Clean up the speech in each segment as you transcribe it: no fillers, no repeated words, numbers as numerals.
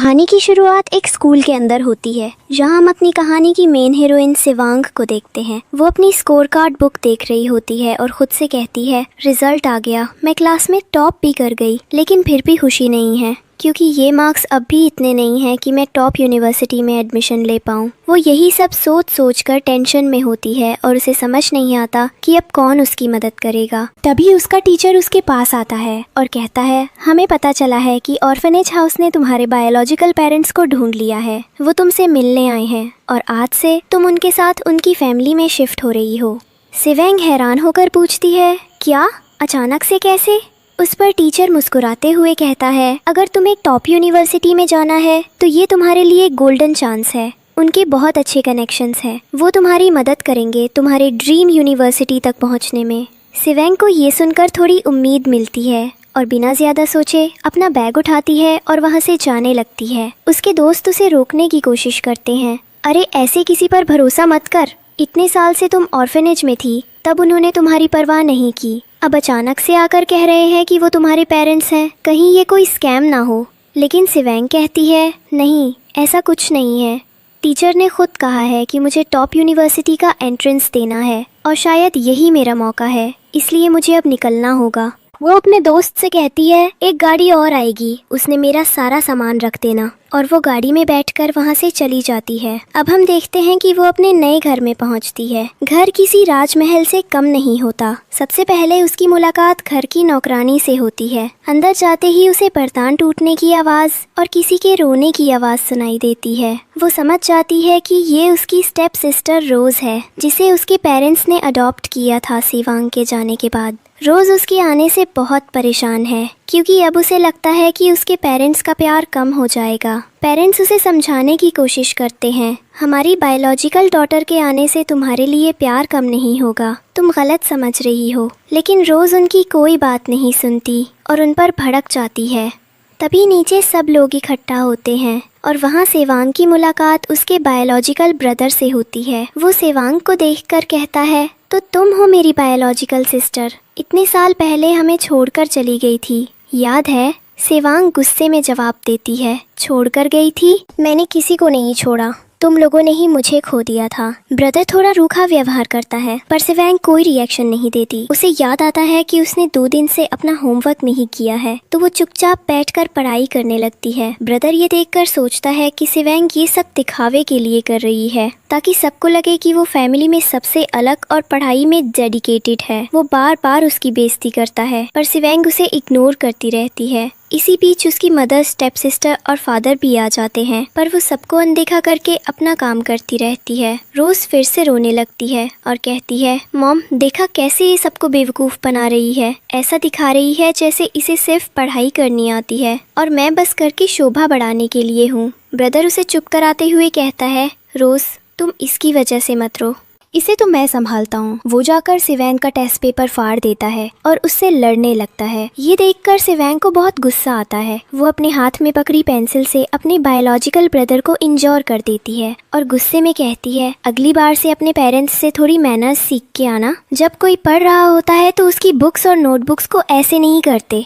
कहानी की शुरुआत एक स्कूल के अंदर होती है, जहां हम अपनी कहानी की मेन हीरोइन शिवांग को देखते हैं। वो अपनी स्कोर कार्ड बुक देख रही होती है और खुद से कहती है, रिजल्ट आ गया, मैं क्लास में टॉप भी कर गई, लेकिन फिर भी खुशी नहीं है क्योंकि ये मार्क्स अब भी इतने नहीं हैं कि मैं टॉप यूनिवर्सिटी में एडमिशन ले पाऊँ। वो यही सब सोच सोच कर टेंशन में होती है और उसे समझ नहीं आता कि अब कौन उसकी मदद करेगा। तभी उसका टीचर उसके पास आता है और कहता है, हमें पता चला है कि ऑर्फनेज हाउस ने तुम्हारे बायोलॉजिकल पेरेंट्स को ढूंढ लिया है। वो तुमसे मिलने आए हैं और आज से तुम उनके साथ उनकी फैमिली में शिफ्ट हो रही हो। शिवांग हैरान होकर पूछती है, क्या, अचानक से कैसे? उस पर टीचर मुस्कुराते हुए कहता है, अगर तुम्हें टॉप यूनिवर्सिटी में जाना है तो ये तुम्हारे लिए गोल्डन चांस है। उनके बहुत अच्छे कनेक्शंस हैं, वो तुम्हारी मदद करेंगे तुम्हारे ड्रीम यूनिवर्सिटी तक पहुंचने में। शिवांग को ये सुनकर थोड़ी उम्मीद मिलती है और बिना ज़्यादा सोचे अपना बैग उठाती है और वहाँ से जाने लगती है। उसके दोस्त उसे रोकने की कोशिश करते हैं। अरे ऐसे किसी पर भरोसा मत कर, इतने साल से तुम ऑर्फनेज में थी, तब उन्होंने तुम्हारी परवाह नहीं की, अब अचानक से आकर कह रहे हैं कि वो तुम्हारे पेरेंट्स हैं, कहीं ये कोई स्कैम ना हो। लेकिन शिवांग कहती है, नहीं, ऐसा कुछ नहीं है। टीचर ने खुद कहा है कि मुझे टॉप यूनिवर्सिटी का एंट्रेंस देना है और शायद यही मेरा मौका है, इसलिए मुझे अब निकलना होगा। वो अपने दोस्त से कहती है, एक गाड़ी और आएगी, उसने मेरा सारा सामान रख देना, और वो गाड़ी में बैठकर वहाँ से चली जाती है। अब हम देखते हैं कि वो अपने नए घर में पहुँचती है। घर किसी राजमहल से कम नहीं होता। सबसे पहले उसकी मुलाकात घर की नौकरानी से होती है। अंदर जाते ही उसे बर्तन टूटने की आवाज़ और किसी के रोने की आवाज़ सुनाई देती है। वो समझ जाती है कि ये उसकी स्टेप सिस्टर रोज़ है, जिसे उसके पेरेंट्स ने अडॉप्ट किया था शिवांग के जाने के बाद। रोज़ उसके आने से बहुत परेशान है क्योंकि अब उसे लगता है कि उसके पेरेंट्स का प्यार कम हो जाएगा। पेरेंट्स उसे समझाने की कोशिश करते हैं, हमारी बायोलॉजिकल डॉटर के आने से तुम्हारे लिए प्यार कम नहीं होगा, तुम गलत समझ रही हो। लेकिन रोज़ उनकी कोई बात नहीं सुनती और उन पर भड़क जाती है। तभी नीचे सब लोग इकट्ठा होते हैं और वहाँ शिवांग की मुलाकात उसके बायोलॉजिकल ब्रदर से होती है। वो शिवांग को देखकर कहता है, तो तुम हो मेरी बायोलॉजिकल सिस्टर, इतने साल पहले हमें छोड़कर चली गई थी, याद है? शिवांग गुस्से में जवाब देती है, छोड़कर गई थी? मैंने किसी को नहीं छोड़ा, तुम लोगों ने ही मुझे खो दिया था। ब्रदर थोड़ा रूखा व्यवहार करता है पर शिवांग कोई रिएक्शन नहीं देती। उसे याद आता है कि उसने 2 दिन से अपना होमवर्क नहीं किया है, तो वो चुपचाप बैठकर पढ़ाई करने लगती है। ब्रदर ये देखकर सोचता है कि शिवांग ये सब दिखावे के लिए कर रही है ताकि सबको लगे कि वो फैमिली में सबसे अलग और पढ़ाई में डेडिकेटेड है। वो बार बार उसकी बेइज्जती करता है पर शिवांग उसे इग्नोर करती रहती है। इसी बीच उसकी मदर, स्टेप सिस्टर और फादर भी आ जाते हैं पर वो सबको अनदेखा करके अपना काम करती रहती है। रोज फिर से रोने लगती है और कहती है, मॉम देखा कैसे ये सबको बेवकूफ़ बना रही है, ऐसा दिखा रही है जैसे इसे सिर्फ पढ़ाई करनी आती है और मैं बस करके शोभा बढ़ाने के लिए हूँ। ब्रदर उसे चुप कराते हुए कहता है, रोज तुम इसकी वजह से मत रो, इसे तो मैं संभालता हूँ। वो जाकर शिवांग का टेस्ट पेपर फाड़ देता है और उससे लड़ने लगता है। ये देखकर शिवांग को बहुत गुस्सा आता है। वो अपने हाथ में पकड़ी पेंसिल से अपने बायोलॉजिकल ब्रदर को इंजोर कर देती है और गुस्से में कहती है, अगली बार से अपने पेरेंट्स से थोड़ी मैनर्स सीख के आना। जब कोई पढ़ रहा होता है तो उसकी बुक्स और नोटबुक्स को ऐसे नहीं करते।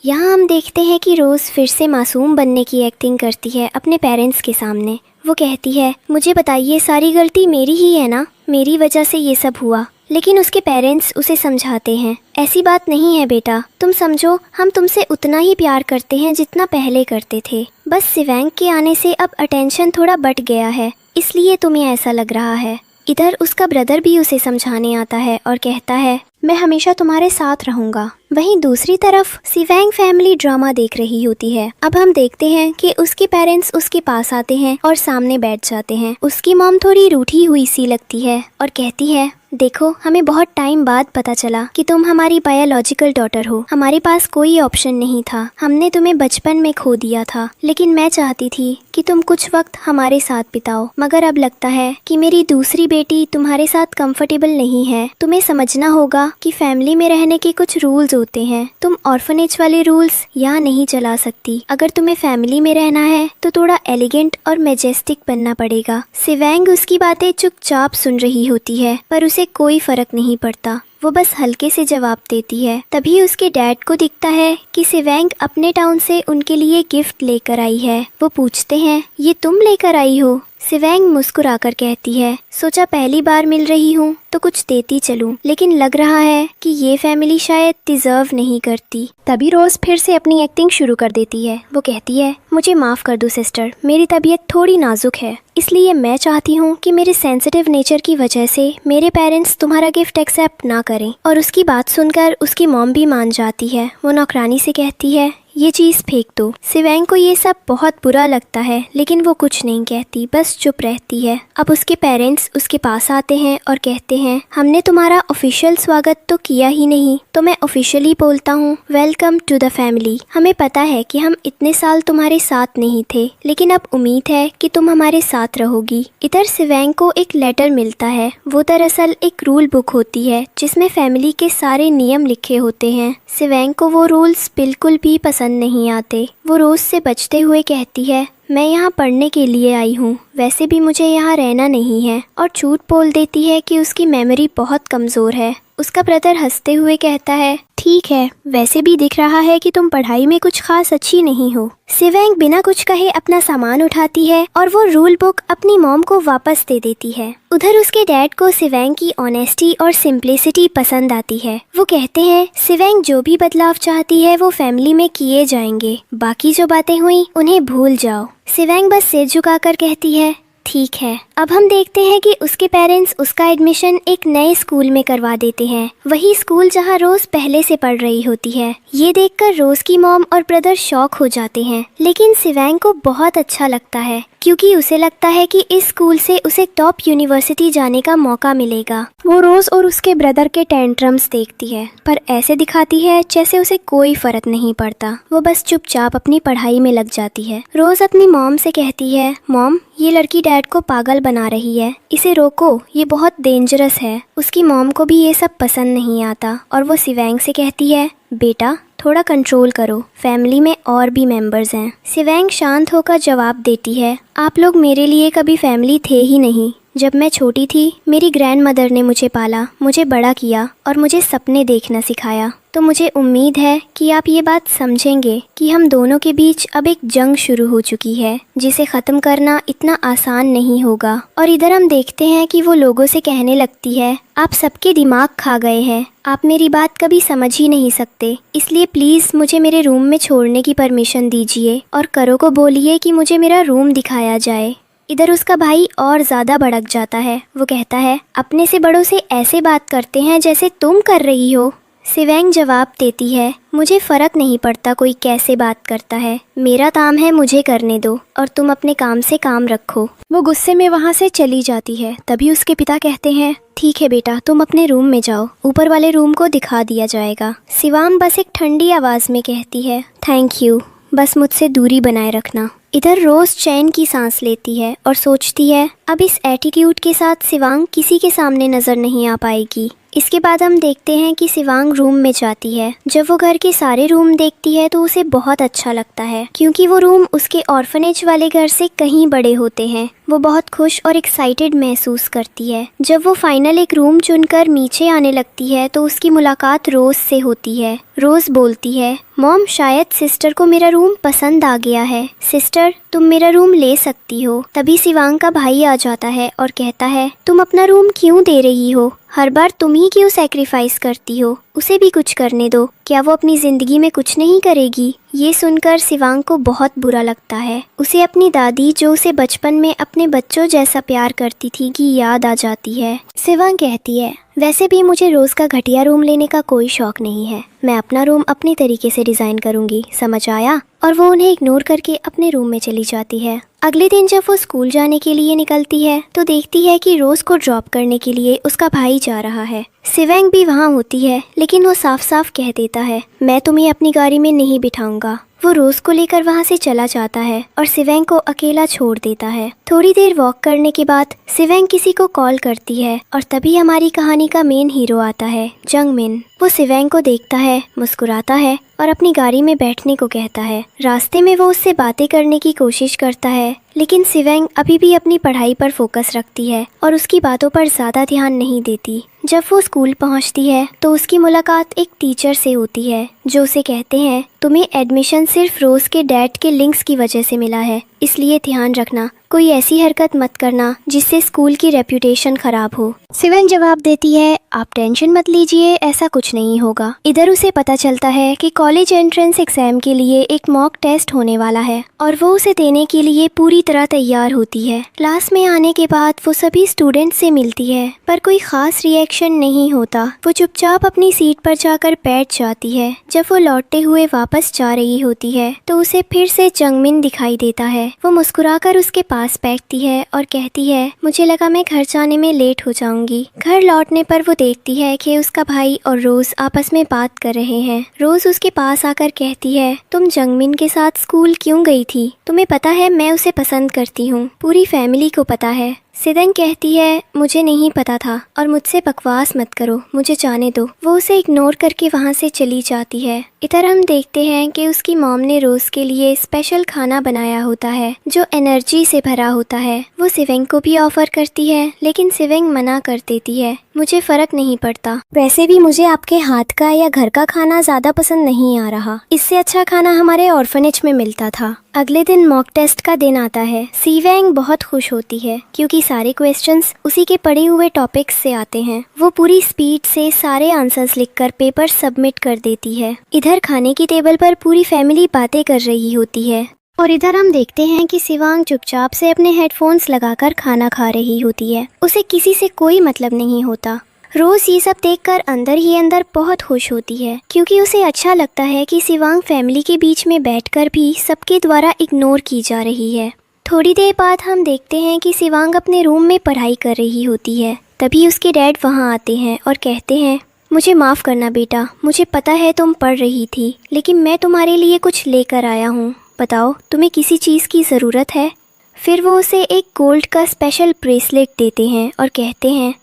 यहाँ हम देखते हैं कि रोज़ फिर से मासूम बनने की एक्टिंग करती है अपने पेरेंट्स के सामने। वो कहती है, मुझे बताइए, सारी गलती मेरी ही है ना, मेरी वजह से ये सब हुआ। लेकिन उसके पेरेंट्स उसे समझाते हैं, ऐसी बात नहीं है बेटा, तुम समझो हम तुमसे उतना ही प्यार करते हैं जितना पहले करते थे, बस शिवांग के आने से अब अटेंशन थोड़ा बढ़ गया है, इसलिए तुम्हें ऐसा लग रहा है। इधर उसका ब्रदर भी उसे समझाने आता है और कहता है, मैं हमेशा तुम्हारे साथ रहूंगा। वहीं दूसरी तरफ शिवांग फैमिली ड्रामा देख रही होती है। अब हम देखते हैं कि उसके पेरेंट्स उसके पास आते हैं और सामने बैठ जाते हैं। उसकी मॉम थोड़ी रूठी हुई सी लगती है और कहती है, देखो हमें बहुत टाइम बाद पता चला कि तुम हमारी बायोलॉजिकल डॉटर हो। हमारे पास कोई ऑप्शन नहीं था, हमने तुम्हें बचपन में खो दिया था, लेकिन मैं चाहती थी कि तुम कुछ वक्त हमारे साथ बिताओ, मगर अब लगता है कि मेरी दूसरी बेटी तुम्हारे साथ कंफर्टेबल नहीं है। तुम्हें समझना होगा कि फैमिली में रहने के कुछ रूल्स होते हैं, तुम ऑर्फनेज वाले रूल्स यहाँ नहीं चला सकती। अगर तुम्हें फैमिली में रहना है तो थोड़ा एलिगेंट और मैजेस्टिक बनना पड़ेगा। सिवेंग उसकी बातें चुपचाप सुन रही होती है, पर उसे कोई फर्क नहीं पड़ता। वो बस हल्के से जवाब देती है। तभी उसके डैड को दिखता है कि सिवेंग अपने टाउन से उनके लिए गिफ्ट लेकर आई है। वो पूछते हैं, ये तुम लेकर आई हो? सिवेंग मुस्कुराकर कहती है, सोचा पहली बार मिल रही हूँ तो कुछ देती चलूं, लेकिन लग रहा है कि ये फैमिली शायद डिजर्व नहीं करती। तभी रोज फिर से अपनी एक्टिंग शुरू कर देती है। वो कहती है, मुझे माफ कर दो सिस्टर, मेरी तबीयत थोड़ी नाजुक है, इसलिए मैं चाहती हूँ कि मेरे सेंसिटिव नेचर की वजह से मेरे पेरेंट्स तुम्हारा गिफ्ट एक्सेप्ट ना करें। और उसकी बात सुनकर उसकी मॉम भी मान जाती है। वो नौकरानी से कहती है, ये चीज़ फेंक दो। सिवेंग को ये सब बहुत बुरा लगता है, लेकिन वो कुछ नहीं कहती, बस चुप रहती है। अब उसके पेरेंट्स उसके पास आते हैं और कहते हैं, हमने तुम्हारा ऑफिशियल स्वागत तो किया ही नहीं, तो मैं ऑफिशियली बोलता हूँ, वेलकम टू द फैमिली। हमें पता है कि हम इतने साल तुम्हारे साथ नहीं थे, लेकिन अब उम्मीद है कि तुम हमारे साथ रहोगी। इधर सिवेंग को एक लेटर मिलता है। वो दरअसल एक रूल बुक होती है जिसमें फैमिली के सारे नियम लिखे होते हैं। सिवेंग को वो रूल्स बिल्कुल भी पसंद नहीं आते। वो रोज से बचते हुए कहती है, मैं यहाँ पढ़ने के लिए आई हूँ, वैसे भी मुझे यहाँ रहना नहीं है, और झूठ बोल देती है कि उसकी मेमोरी बहुत कमज़ोर है। उसका ब्रदर हंसते हुए कहता है, ठीक है, वैसे भी दिख रहा है कि तुम पढ़ाई में कुछ खास अच्छी नहीं हो। सिवेंग बिना कुछ कहे अपना सामान उठाती है और वो रूल बुक अपनी मॉम को वापस दे देती है। उधर उसके डैड को सिवेंग की ऑनेस्टी और सिंप्लिसिटी पसंद आती है। वो कहते हैं, सिवेंग जो भी बदलाव चाहती है वो फैमिली में किए जाएंगे, बाकी जो बातें हुई उन्हें भूल जाओ। सिवेंग बस सिर झुकाकर कहती है, ठीक है। अब हम देखते हैं कि उसके पेरेंट्स उसका एडमिशन एक नए स्कूल में करवा देते हैं, वही स्कूल जहां रोज पहले से पढ़ रही होती है। ये देखकर रोज की मॉम और ब्रदर शॉक हो जाते हैं, लेकिन सिवेंग को बहुत अच्छा लगता है, क्योंकि उसे लगता है कि इस स्कूल से उसे टॉप यूनिवर्सिटी जाने का मौका मिलेगा। वो रोज और उसके ब्रदर के टेंट्रम्स देखती है, पर ऐसे दिखाती है जैसे उसे कोई फर्क नहीं पड़ता। वो बस चुपचाप अपनी पढ़ाई में लग जाती है। रोज अपनी मॉम से कहती है, मॉम, ये लड़की डैड को पागल बना रही है, इसे रोको, ये बहुत डेंजरस है। उसकी मॉम को भी ये सब पसंद नहीं आता और वो सिवेंग से कहती है, बेटा थोड़ा कंट्रोल करो, फैमिली में और भी मेंबर्स हैं। सिवेंग शांत होकर जवाब देती है, आप लोग मेरे लिए कभी फैमिली थे ही नहीं। जब मैं छोटी थी मेरी ग्रैंड मदर ने मुझे पाला, मुझे बड़ा किया और मुझे सपने देखना सिखाया। तो मुझे उम्मीद है कि आप ये बात समझेंगे कि हम दोनों के बीच अब एक जंग शुरू हो चुकी है, जिसे ख़त्म करना इतना आसान नहीं होगा। और इधर हम देखते हैं कि वो लोगों से कहने लगती है, आप सबके दिमाग खा गए हैं, आप मेरी बात कभी समझ ही नहीं सकते, इसलिए प्लीज़ मुझे मेरे रूम में छोड़ने की परमिशन दीजिए और करो को बोलिए कि मुझे मेरा रूम दिखाया जाए। इधर उसका भाई और ज़्यादा भड़क जाता है। वो कहता है, अपने से बड़ों से ऐसे बात करते हैं जैसे तुम कर रही हो। सिवेंग जवाब देती है, मुझे फ़र्क नहीं पड़ता कोई कैसे बात करता है, मेरा काम है, मुझे करने दो और तुम अपने काम से काम रखो। वो गुस्से में वहाँ से चली जाती है। तभी उसके पिता कहते हैं, ठीक है बेटा, तुम अपने रूम में जाओ, ऊपर वाले रूम को दिखा दिया जाएगा। सिवाम बस एक ठंडी आवाज़ में कहती है, थैंक यू, बस मुझसे दूरी बनाए रखना। इधर रोज चैन की सांस लेती है और सोचती है, अब इस एटीट्यूड के साथ सिवांग किसी के सामने नजर नहीं आ पाएगी। इसके बाद हम देखते हैं कि सिवांग रूम में जाती है। जब वो घर के सारे रूम देखती है तो उसे बहुत अच्छा लगता है, क्योंकि वो रूम उसके ऑर्फनेज वाले घर से कहीं बड़े होते हैं। वो बहुत खुश और एक्साइटेड महसूस करती है। जब वो फाइनल एक रूम चुनकर नीचे आने लगती है तो उसकी मुलाकात रोज से होती है। रोज बोलती है, मॉम, शायद सिस्टर को मेरा रूम पसंद आ गया है, सिस्टर तुम मेरा रूम ले सकती हो। तभी सिवांग का भाई आ जाता है और कहता है, तुम अपना रूम क्यों दे रही हो, हर बार तुम ही क्यों सैक्रिफाइस करती हो, उसे भी कुछ करने दो, क्या वो अपनी जिंदगी में कुछ नहीं करेगी। ये सुनकर सिवांग को बहुत बुरा लगता है। उसे अपनी दादी जो उसे बचपन में अपने बच्चों जैसा प्यार करती थी की याद आ जाती है। सिवांग कहती है, वैसे भी मुझे रोज का घटिया रूम लेने का कोई शौक नहीं है, मैं अपना रूम अपने तरीके से डिज़ाइन करूंगी, समझ आया। और वो उन्हें इग्नोर करके अपने रूम में चली जाती है। अगले दिन जब वो स्कूल जाने के लिए निकलती है तो देखती है कि रोज को ड्रॉप करने के लिए उसका भाई जा रहा है। सिवेंग भी वहाँ होती है, लेकिन वो साफ साफ कह देता है, मैं तुम्हें अपनी गाड़ी में नहीं बिठाऊंगा। वो रोज को लेकर वहाँ से चला जाता है और सिवेंग को अकेला छोड़ देता है। थोड़ी देर वॉक करने के बाद सिवेंग किसी को कॉल करती है और तभी हमारी कहानी का मेन हीरो आता है, जंगमिन। वो सिवेंग को देखता है, मुस्कुराता है और अपनी गाड़ी में बैठने को कहता है। रास्ते में वो उससे बातें करने की कोशिश करता है, लेकिन सिवेंग अभी भी अपनी पढ़ाई पर फोकस रखती है और उसकी बातों पर ज़्यादा ध्यान नहीं देती। जब वो स्कूल पहुंचती है तो उसकी मुलाकात एक टीचर से होती है जो उसे कहते हैं, तुम्हें एडमिशन सिर्फ रोज के डैड के लिंक्स की वजह से मिला है, इसलिए ध्यान रखना, कोई ऐसी हरकत मत करना जिससे स्कूल की रेप्यूटेशन खराब हो। सिवेंग जवाब देती है, आप टेंशन मत लीजिए, ऐसा कुछ नहीं होगा। इधर उसे पता चलता है कि कॉलेज एंट्रेंस एग्जाम के लिए एक मॉक टेस्ट होने वाला है और वो उसे देने के लिए पूरी तरह तैयार होती है। क्लास में आने के बाद वो सभी स्टूडेंट से मिलती है पर कोई खास रिएक्शन नहीं होता। वो चुपचाप अपनी सीट पर जाकर बैठ जाती है। जब वो लौटते हुए वापस जा रही होती है तो उसे फिर से जंगमिन दिखाई देता है। वो मुस्कुराकर उसके पास बैठती है और कहती है, मुझे लगा मैं घर जाने में लेट हो जाऊंगी। घर लौटने पर वो देखती है कि उसका भाई और रोज आपस में बात कर रहे हैं। रोज उसके पास आकर कहती है, तुम जंगमिन के साथ स्कूल क्यों गई थी? तुम्हें पता है मैं उसे पसंद करती हूँ, पूरी फैमिली को पता है। सिवेंग कहती है, मुझे नहीं पता था और मुझसे बकवास मत करो, मुझे जाने दो। वो उसे इग्नोर करके वहाँ से चली जाती है। इधर हम देखते हैं कि उसकी मॉम ने रोज के लिए स्पेशल खाना बनाया होता है जो एनर्जी से भरा होता है। वो सिवेंग को भी ऑफर करती है लेकिन सिवेंग मना कर देती है, मुझे फर्क नहीं पड़ता, वैसे भी मुझे आपके हाथ का या घर का खाना ज्यादा पसंद नहीं आ रहा, इससे अच्छा खाना हमारे ऑर्फनेज में मिलता था। अगले दिन मॉक टेस्ट का दिन आता है। सिवेंग बहुत खुश होती है क्योंकि सारे क्वेश्चंस उसी के पढ़े हुए टॉपिक्स से आते हैं। वो पूरी स्पीड से सारे आंसर्स लिखकर पेपर सबमिट कर देती है। इधर खाने की टेबल पर पूरी फैमिली बातें कर रही होती है और इधर हम देखते हैं कि सिवेंग चुपचाप से अपने हेडफोन्स लगाकर खाना खा रही होती है। उसे किसी से कोई मतलब नहीं होता। रोज ये सब देखकर अंदर ही अंदर बहुत खुश होती है क्योंकि उसे अच्छा लगता है कि सिवेंग फैमिली के बीच में बैठकर भी सबके द्वारा इग्नोर की जा रही है। थोड़ी देर बाद हम देखते हैं कि सिवेंग अपने रूम में पढ़ाई कर रही होती है। तभी उसके डैड वहाँ आते हैं और कहते हैं, मुझे माफ़ करना बेटा, मुझे पता है तुम पढ़ रही थी लेकिन मैं तुम्हारे लिए कुछ लेकर आया हूँ, बताओ तुम्हें किसी चीज़ की ज़रूरत है? फिर वो उसे एक गोल्ड का स्पेशल ब्रेसलेट देते हैं और कहते हैं,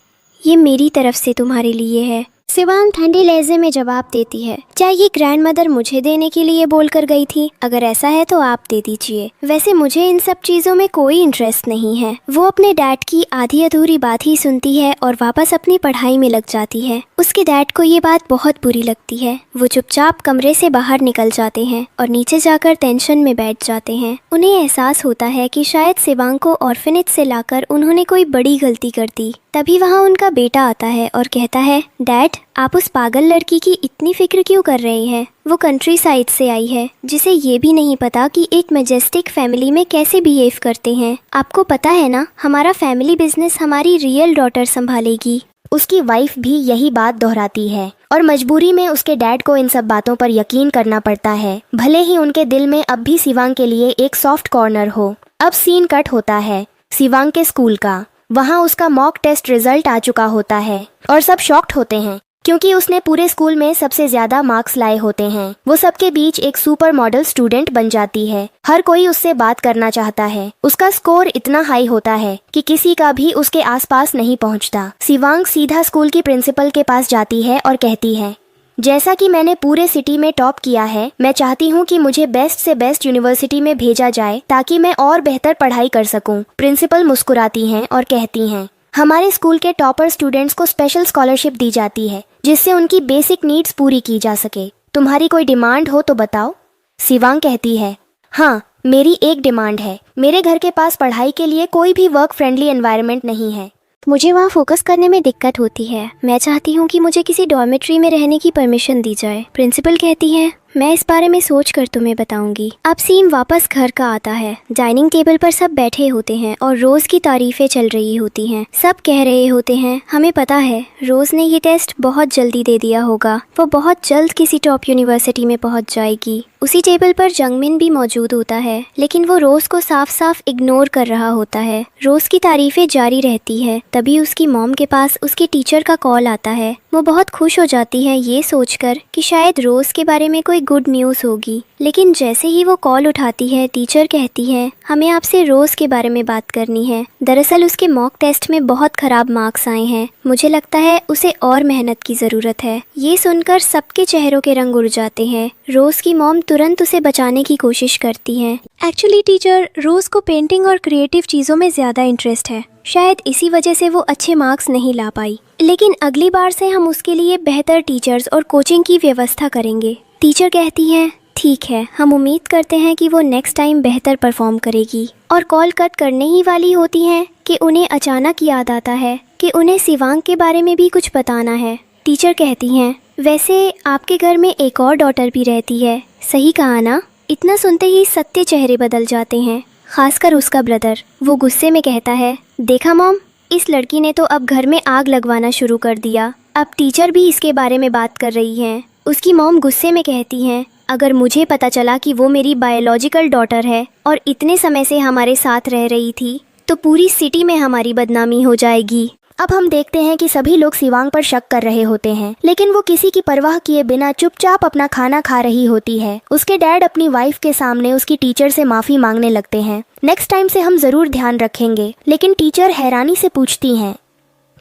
ये मेरी तरफ से तुम्हारे लिए है। सिवेंग ठंडे लहजे में जवाब देती है, क्या ये ग्रैंडमदर मुझे देने के लिए बोलकर गई थी? अगर ऐसा है तो आप दे दीजिए, वैसे मुझे इन सब चीज़ों में कोई इंटरेस्ट नहीं है। वो अपने डैड की आधी अधूरी बात ही सुनती है और वापस अपनी पढ़ाई में लग जाती है। उसके डैड को ये बात बहुत बुरी लगती है। वो चुपचाप कमरे से बाहर निकल जाते हैं और नीचे जाकर टेंशन में बैठ जाते हैं। उन्हें एहसास होता है कि शायद सिवेंग को ऑर्फनेज से लाकर उन्होंने कोई बड़ी गलती कर दी। तभी वहाँ उनका बेटा आता है और कहता है, डैड आप उस पागल लड़की की इतनी फिक्र क्यों कर रहे हैं? वो कंट्री साइड से आई है जिसे ये भी नहीं पता कि एक मैजेस्टिक फैमिली में कैसे बिहेव करते हैं। आपको पता है ना, हमारा फैमिली बिजनेस हमारी रियल डॉटर संभालेगी। उसकी वाइफ भी यही बात दोहराती है और मजबूरी में उसके डैड को इन सब बातों पर यकीन करना पड़ता है, भले ही उनके दिल में अब भी सिवेंग के लिए एक सॉफ्ट कॉर्नर हो। अब सीन कट होता है सिवेंग के स्कूल का। वहाँ उसका मॉक टेस्ट रिजल्ट आ चुका होता है और सब शॉक्ड होते हैं क्योंकि उसने पूरे स्कूल में सबसे ज्यादा मार्क्स लाए होते हैं। वो सबके बीच एक सुपर मॉडल स्टूडेंट बन जाती है। हर कोई उससे बात करना चाहता है। उसका स्कोर इतना हाई होता है कि किसी का भी उसके आसपास नहीं पहुंचता। सिवेंग सीधा स्कूल की प्रिंसिपल के पास जाती है और कहती है, जैसा कि मैंने पूरे सिटी में टॉप किया है, मैं चाहती हूँ कि मुझे बेस्ट से बेस्ट यूनिवर्सिटी में भेजा जाए ताकि मैं और बेहतर पढ़ाई कर सकूँ। प्रिंसिपल मुस्कुराती हैं और कहती हैं, हमारे स्कूल के टॉपर स्टूडेंट्स को स्पेशल स्कॉलरशिप दी जाती है जिससे उनकी बेसिक नीड्स पूरी की जा सके। तुम्हारी कोई डिमांड हो तो बताओ। सिवेंग कहती है, हाँ मेरी एक डिमांड है, मेरे घर के पास पढ़ाई के लिए कोई भी वर्क फ्रेंडली एनवायरनमेंट नहीं है। मुझे वहाँ फोकस करने में दिक्कत होती है। मैं चाहती हूँ कि मुझे किसी डॉर्मेट्री में रहने की परमिशन दी जाए। प्रिंसिपल कहती है, मैं इस बारे में सोच कर तुम्हें बताऊंगी। अब सीन वापस घर का आता है। डाइनिंग टेबल पर सब बैठे होते हैं और रोज की तारीफें चल रही होती हैं। सब कह रहे होते हैं, हमें पता है रोज ने ये टेस्ट बहुत जल्दी दे दिया होगा, वो बहुत जल्द किसी टॉप यूनिवर्सिटी में पहुंच जाएगी। उसी टेबल पर जंगमिन भी मौजूद होता है लेकिन वो रोज को साफ साफ इग्नोर कर रहा होता है। रोज की तारीफें जारी रहती है। तभी उसकी मॉम के पास उसके टीचर का कॉल आता है। वो बहुत खुश हो जाती है ये सोचकर कि शायद रोज के बारे में कोई गुड न्यूज़ होगी। लेकिन जैसे ही वो कॉल उठाती है टीचर कहती है हमें आपसे रोज़ के बारे में बात करनी है। दरअसल उसके मॉक टेस्ट में बहुत ख़राब मार्क्स आए हैं, मुझे लगता है उसे और मेहनत की ज़रूरत है। ये सुनकर सबके चेहरों के रंग उड़ जाते हैं। रोज़ की मॉम तुरंत उसे बचाने की कोशिश करती है। एक्चुअली टीचर, रोज़ को पेंटिंग और क्रिएटिव चीज़ों में ज़्यादा इंटरेस्ट है, शायद इसी वजह से वो अच्छे मार्क्स नहीं ला पाई। लेकिन अगली बार से हम उसके लिए बेहतर टीचर्स और कोचिंग की व्यवस्था करेंगे। टीचर कहती है ठीक है, हम उम्मीद करते हैं कि वो नेक्स्ट टाइम बेहतर परफॉर्म करेगी। और कॉल कट करने ही वाली होती हैं कि उन्हें अचानक याद आता है कि उन्हें शिवांग के बारे में भी कुछ बताना है। टीचर कहती हैं वैसे आपके घर में एक और डॉटर भी रहती है, सही कहा ना? इतना सुनते ही सत्य चेहरे बदल जाते हैं, खासकर उसका ब्रदर। वो गुस्से में कहता है देखा मॉम, इस लड़की ने तो अब घर में आग लगवाना शुरू कर दिया। अब टीचर भी इसके बारे में बात कर रही हैं। उसकी मॉम गुस्से में कहती हैं अगर मुझे पता चला कि वो मेरी बायोलॉजिकल डॉटर है और इतने समय से हमारे साथ रह रही थी तो पूरी सिटी में हमारी बदनामी हो जाएगी। अब हम देखते हैं कि सभी लोग शिवांग पर शक कर रहे होते हैं, लेकिन वो किसी की परवाह किए बिना चुपचाप अपना खाना खा रही होती है। उसके डैड अपनी वाइफ के सामने उसकी टीचर से माफी मांगने लगते हैं। नेक्स्ट टाइम से हम जरूर ध्यान रखेंगे। लेकिन टीचर हैरानी से पूछती हैं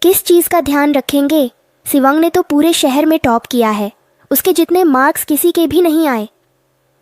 किस चीज का ध्यान रखेंगे? शिवांग ने तो पूरे शहर में टॉप किया है, उसके जितने मार्क्स किसी के भी नहीं आए।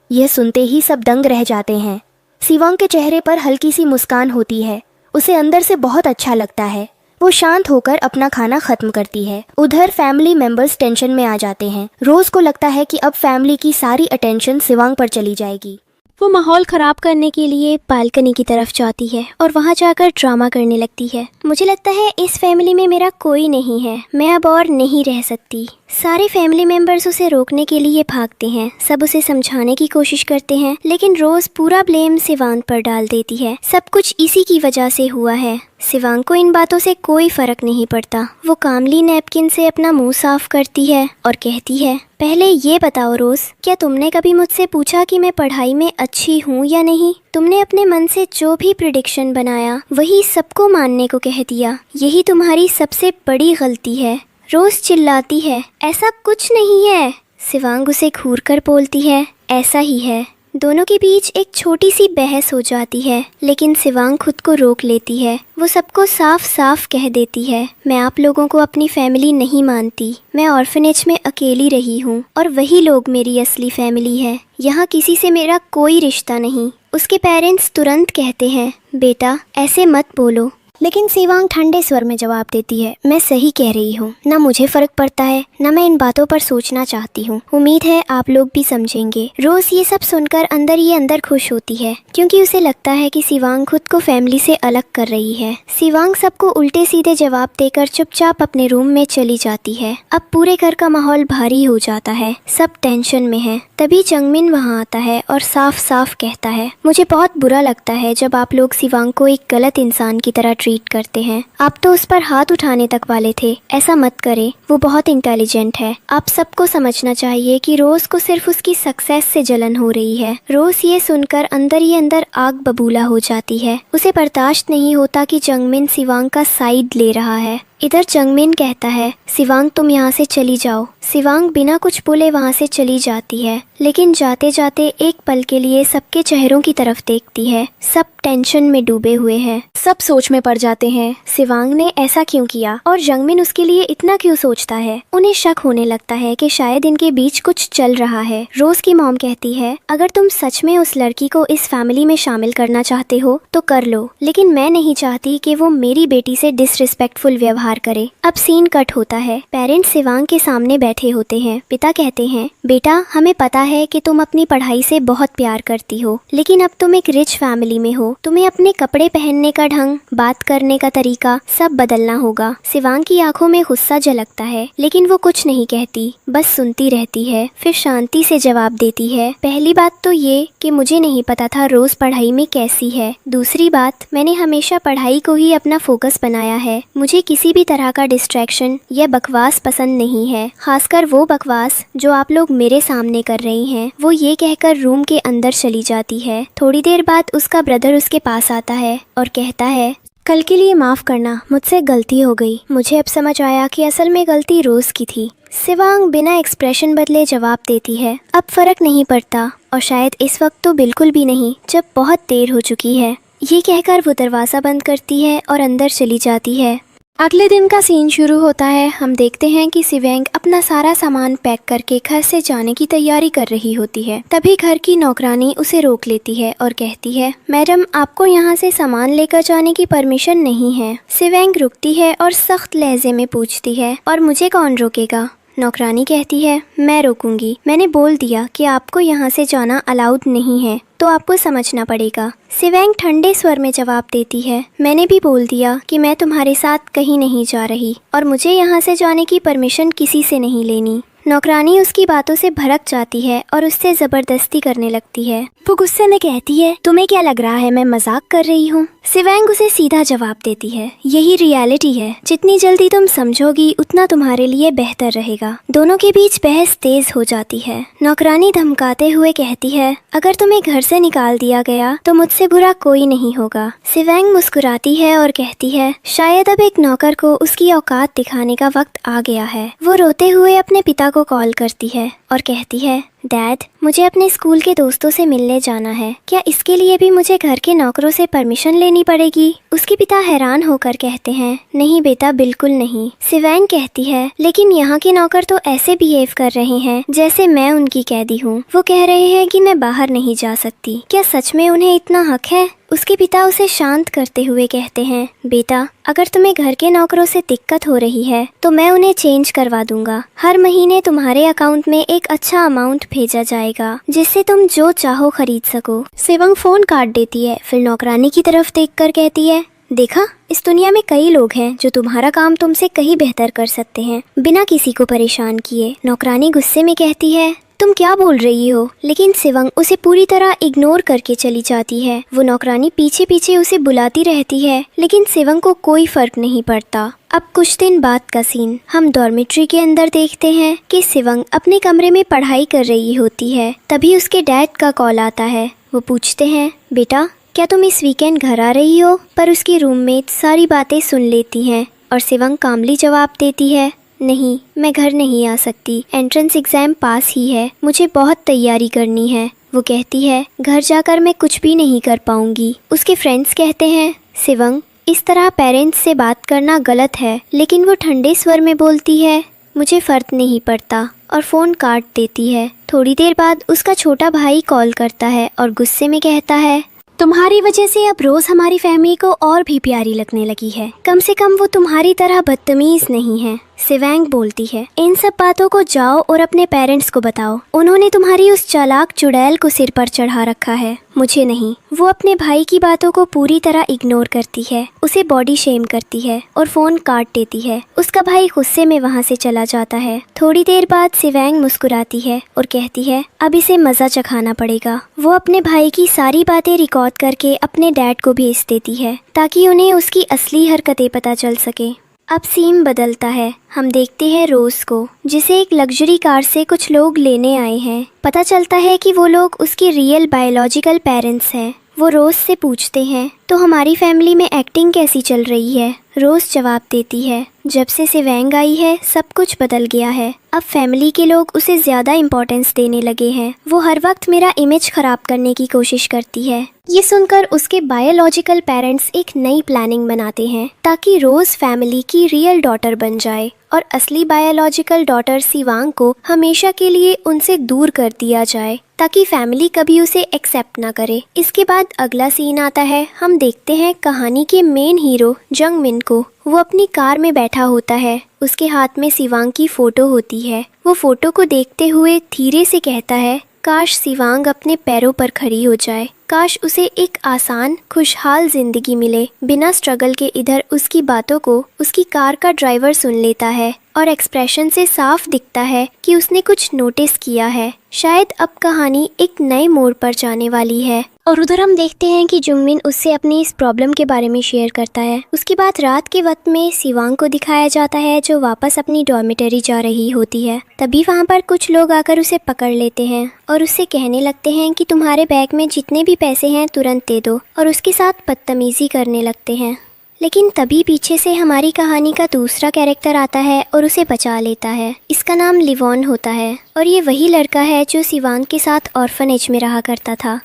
यह सुनते ही सब दंग रह जाते हैं। शिवांग के चेहरे पर हल्की सी मुस्कान होती है, उसे अंदर से बहुत अच्छा लगता है। वो शांत होकर अपना खाना खत्म करती है। उधर फैमिली मेंबर्स टेंशन में आ जाते हैं। रोज को लगता है कि अब फैमिली की सारी अटेंशन शिवांग पर चली जाएगी। वो माहौल ख़राब करने के लिए बालकनी की तरफ जाती है और वहाँ जाकर ड्रामा करने लगती है। मुझे लगता है इस फैमिली में मेरा कोई नहीं है, मैं अब और नहीं रह सकती। सारे फैमिली मेंबर्स उसे रोकने के लिए भागते हैं, सब उसे समझाने की कोशिश करते हैं, लेकिन रोज पूरा ब्लेम शिवांग पर डाल देती है। सब कुछ इसी की वजह से हुआ है। शिवांग को इन बातों से कोई फर्क नहीं पड़ता। वो कामली नैपकिन से अपना मुंह साफ करती है और कहती है पहले ये बताओ रोज, क्या तुमने कभी मुझसे पूछा कि मैं पढ़ाई में अच्छी हूँ या नहीं? तुमने अपने मन से जो भी प्रिडिक्शन बनाया वही सबको मानने को कह दिया। यही तुम्हारी सबसे बड़ी गलती है। रोज चिल्लाती है ऐसा कुछ नहीं है। शिवांग उसे घूर कर बोलती है ऐसा ही है। दोनों के बीच एक छोटी सी बहस हो जाती है, लेकिन शिवांग खुद को रोक लेती है। वो सबको साफ साफ कह देती है मैं आप लोगों को अपनी फैमिली नहीं मानती, मैं ऑर्फनेज में अकेली रही हूँ और वही लोग मेरी असली फैमिली है। यहाँ किसी से मेरा कोई रिश्ता नहीं। उसके पेरेंट्स तुरंत कहते हैं बेटा ऐसे मत बोलो, लेकिन शिवांग ठंडे स्वर में जवाब देती है मैं सही कह रही हूँ, ना मुझे फर्क पड़ता है ना मैं इन बातों पर सोचना चाहती हूँ। उम्मीद है आप लोग भी समझेंगे। रोज ये सब सुनकर अंदर ही अंदर खुश होती है, क्योंकि उसे लगता है कि शिवांग खुद को फैमिली से अलग कर रही है। शिवांग सबको उल्टे सीधे जवाब देकर चुपचाप अपने रूम में चली जाती है। अब पूरे घर का माहौल भारी हो जाता है, सब टेंशन में है। तभी जंगमिन वहाँ आता है और साफ साफ कहता है मुझे बहुत बुरा लगता है जब आप लोग शिवांग को एक गलत इंसान की तरह ट्रीट करते हैं। आप तो उस पर हाथ उठाने तक वाले थे, ऐसा मत करें, वो बहुत इंटेलिजेंट है। आप सबको समझना चाहिए कि रोज को सिर्फ उसकी सक्सेस से जलन हो रही है। रोज ये सुनकर अंदर ही अंदर आग बबूला हो जाती है। उसे बर्दाश्त नहीं होता कि जंगमिन शिवांग का साइड ले रहा है। इधर जंगमिन कहता है शिवांग तुम यहाँ से चली जाओ। शिवांग बिना कुछ बोले वहाँ से चली जाती है, लेकिन जाते जाते एक पल के लिए सबके चेहरों की तरफ देखती है। सब टेंशन में डूबे हुए हैं, सब सोच में पड़ जाते हैं शिवांग ने ऐसा क्यों किया और जंगमिन उसके लिए इतना क्यों सोचता है। उन्हें शक होने लगता है कि शायद इनके बीच कुछ चल रहा है। रोज की मॉम कहती है अगर तुम सच में उस लड़की को इस फैमिली में शामिल करना चाहते हो तो कर लो, लेकिन मैं नहीं चाहती कि वो मेरी बेटी से डिसरिस्पेक्टफुल व्यवहार करे। अब सीन कट होता है। पेरेंट्स शिवांग के सामने बैठे होते हैं। पिता कहते हैं बेटा हमें पता है कि तुम अपनी पढ़ाई से बहुत प्यार करती हो, लेकिन अब तुम एक रिच फैमिली में हो, तुम्हें अपने कपड़े पहनने का ढंग, बात करने का तरीका सब बदलना होगा। शिवांग की आंखों में गुस्सा झलकता है, लेकिन वो कुछ नहीं कहती, बस सुनती रहती है। फिर शांति से जवाब देती है पहली बात तो ये कि मुझे नहीं पता था रोज पढ़ाई में कैसी है। दूसरी बात मैंने हमेशा पढ़ाई को ही अपना फोकस बनाया है। मुझे किसी भी तरह का डिस्ट्रैक्शन या बकवास पसंद नहीं है, खासकर वो बकवास जो आप लोग मेरे सामने कर रही हैं। वो ये कहकर रूम के अंदर चली जाती है। थोड़ी देर बाद उसका ब्रदर उसके पास आता है और कहता है कल के लिए माफ़ करना, मुझसे गलती हो गई। मुझे अब समझ आया कि असल में गलती रोज़ की थी। सिवांग बिना एक्सप्रेशन बदले जवाब देती है, अब फ़र्क नहीं पड़ता, और शायद इस वक्त तो बिल्कुल भी नहीं जब बहुत देर हो चुकी है। ये कहकर वो दरवाज़ा बंद करती है और अंदर चली जाती है। अगले दिन का सीन शुरू होता है। हम देखते हैं कि सिवेंग अपना सारा सामान पैक करके घर से जाने की तैयारी कर रही होती है। तभी घर की नौकरानी उसे रोक लेती है और कहती है, मैडम आपको यहाँ से सामान लेकर जाने की परमिशन नहीं है। सिवेंग रुकती है और सख्त लहजे में पूछती है, और मुझे कौन रोकेगा? नौकरानी कहती है, मैं रोकूंगी। मैंने बोल दिया कि आपको यहाँ से जाना अलाउड नहीं है, तो आपको समझना पड़ेगा। सिवेंग ठंडे स्वर में जवाब देती है, मैंने भी बोल दिया कि मैं तुम्हारे साथ कहीं नहीं जा रही और मुझे यहाँ से जाने की परमिशन किसी से नहीं लेनी। नौकरानी उसकी बातों से भड़क जाती है और उससे जबरदस्ती करने लगती है। वो गुस्से में कहती है, तुम्हें क्या लग रहा है मैं मजाक कर रही हूँ? सिवेंग उसे सीधा जवाब देती है, यही रियलिटी है। जितनी जल्दी तुम समझोगी उतना तुम्हारे लिए बेहतर रहेगा। दोनों के बीच बहस तेज हो जाती है। नौकरानी धमकाते हुए कहती है, अगर तुम्हें घर से निकाल दिया गया तो मुझसे बुरा कोई नहीं होगा। सिवेंग मुस्कुराती है और कहती है, शायद अब एक नौकर को उसकी औकात दिखाने का वक्त आ गया है। वो रोते हुए अपने पिता को कॉल करती है और कहती है, डैड मुझे अपने स्कूल के दोस्तों से मिलने जाना है, क्या इसके लिए भी मुझे घर के नौकरों से परमिशन लेनी पड़ेगी? उसके पिता हैरान होकर कहते हैं, नहीं बेटा बिल्कुल नहीं। सिवेंग कहती है, लेकिन यहाँ के नौकर तो ऐसे बिहेव कर रहे हैं जैसे मैं उनकी कैदी हूँ। वो कह रहे हैं कि मैं बाहर नहीं जा सकती, क्या सच में उन्हें इतना हक है? उसके पिता उसे शांत करते हुए कहते हैं, बेटा अगर तुम्हें घर के नौकरों से दिक्कत हो रही है तो मैं उन्हें चेंज करवा दूंगा। हर महीने तुम्हारे अकाउंट में एक अच्छा अमाउंट भेजा जाएगा जिससे तुम जो चाहो खरीद सको। सिवेंग फोन काट देती है, फिर नौकरानी की तरफ देखकर कहती है, देखा इस दुनिया में कई लोग हैं जो तुम्हारा काम तुमसे कहीं बेहतर कर सकते हैं बिना किसी को परेशान किए। नौकरानी गुस्से में कहती है, तुम क्या बोल रही हो? लेकिन सिवेंग उसे पूरी तरह इग्नोर करके चली जाती है। वो नौकरानी पीछे पीछे उसे बुलाती रहती है, लेकिन सिवेंग को कोई फर्क नहीं पड़ता। अब कुछ दिन बाद का सीन हम डॉर्मेट्री के अंदर देखते हैं कि सिवेंग अपने कमरे में पढ़ाई कर रही होती है। तभी उसके डैड का कॉल आता है। वो पूछते हैं, बेटा क्या तुम इस वीकेंड घर आ रही हो? पर उसकी रूममेट सारी बातें सुन लेती हैं और सिवेंग कामली जवाब देती है, नहीं मैं घर नहीं आ सकती, एंट्रेंस एग्जाम पास ही है, मुझे बहुत तैयारी करनी है। वो कहती है, घर जाकर मैं कुछ भी नहीं कर पाऊंगी। उसके फ्रेंड्स कहते हैं, सिवेंग इस तरह पेरेंट्स से बात करना गलत है, लेकिन वो ठंडे स्वर में बोलती है, मुझे फर्क नहीं पड़ता, और फ़ोन काट देती है। थोड़ी देर बाद उसका छोटा भाई कॉल करता है और गुस्से में कहता है, तुम्हारी वजह से अब रोज हमारी फैमिली को और भी प्यारी लगने लगी है। कम से कम वो तुम्हारी तरह बदतमीज नहीं है। सिवेंग बोलती है, इन सब बातों को जाओ और अपने पेरेंट्स को बताओ। उन्होंने तुम्हारी उस चालाक चुड़ैल को सिर पर चढ़ा रखा है, मुझे नहीं। वो अपने भाई की बातों को पूरी तरह इग्नोर करती है, उसे बॉडी शेम करती है और फोन काट देती है। उसका भाई गुस्से में वहाँ से चला जाता है। थोड़ी देर बाद सिवेंग मुस्कुराती है और कहती है, अब इसे मजा चखाना पड़ेगा। वो अपने भाई की सारी बातें रिकॉर्ड करके अपने डैड को भेज देती है ताकि उन्हें उसकी असली हरकतें पता चल सके। अब सीन बदलता है। हम देखते हैं रोज को, जिसे एक लग्जरी कार से कुछ लोग लेने आए हैं। पता चलता है कि वो लोग उसके रियल बायोलॉजिकल पेरेंट्स हैं। वो रोज से पूछते हैं, तो हमारी फैमिली में एक्टिंग कैसी चल रही है? रोज जवाब देती है, जब से सिवेंग आई है सब कुछ बदल गया है। अब फैमिली के लोग उसे ज़्यादा इम्पोर्टेंस देने लगे हैं। वो हर वक्त मेरा इमेज खराब करने की कोशिश करती है। ये सुनकर उसके बायोलॉजिकल पेरेंट्स एक नई प्लानिंग बनाते हैं ताकि रोज फैमिली की रियल डॉटर बन जाए और असली बायोलॉजिकल डॉटर सिवांग को हमेशा के लिए उनसे दूर कर दिया जाए ताकि फैमिली कभी उसे एक्सेप्ट ना करे। इसके बाद अगला सीन आता है। हम देखते हैं कहानी के मेन हीरो जंग मिन को। वो अपनी कार में बैठा होता है, उसके हाथ में सिवांग की फोटो होती है। वो फोटो को देखते हुए धीरे से कहता है, काश सिवांग अपने पैरों पर खड़ी हो जाए, काश उसे एक आसान खुशहाल जिंदगी मिले बिना स्ट्रगल के। इधर उसकी बातों को उसकी कार का ड्राइवर सुन लेता है और एक्सप्रेशन से साफ दिखता है कि उसने कुछ नोटिस किया है। शायद अब कहानी एक नए मोड़ पर जाने वाली है। और उधर हम देखते हैं कि जुंगमिन उससे अपनी इस प्रॉब्लम के बारे में शेयर करता है। उसके बाद रात के वक्त में सिवांग को दिखाया जाता है जो वापस अपनी डॉर्मेटरी जा रही होती है। तभी वहाँ पर कुछ लोग आकर उसे पकड़ लेते हैं और उससे कहने लगते हैं कि तुम्हारे बैग में जितने भी पैसे हैं तुरंत दे दो, और उसके साथ बदतमीजी करने लगते हैं। लेकिन तभी पीछे से हमारी कहानी का दूसरा कैरेक्टर आता है और उसे बचा लेता है। इसका नाम लिवॉन होता है और ये वही लड़का है जो शिवांग के साथ ऑर्फनेज में रहा करता था।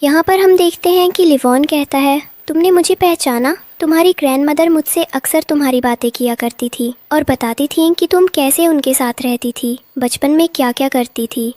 यहाँ पर हम देखते हैं कि लिवॉन कहता है, तुमने मुझे पहचाना? तुम्हारी ग्रैंडमदर मुझसे अक्सर तुम्हारी बातें किया करती थी और बताती थी कि तुम कैसे उनके साथ रहती थी, बचपन में क्या क्या करती थी।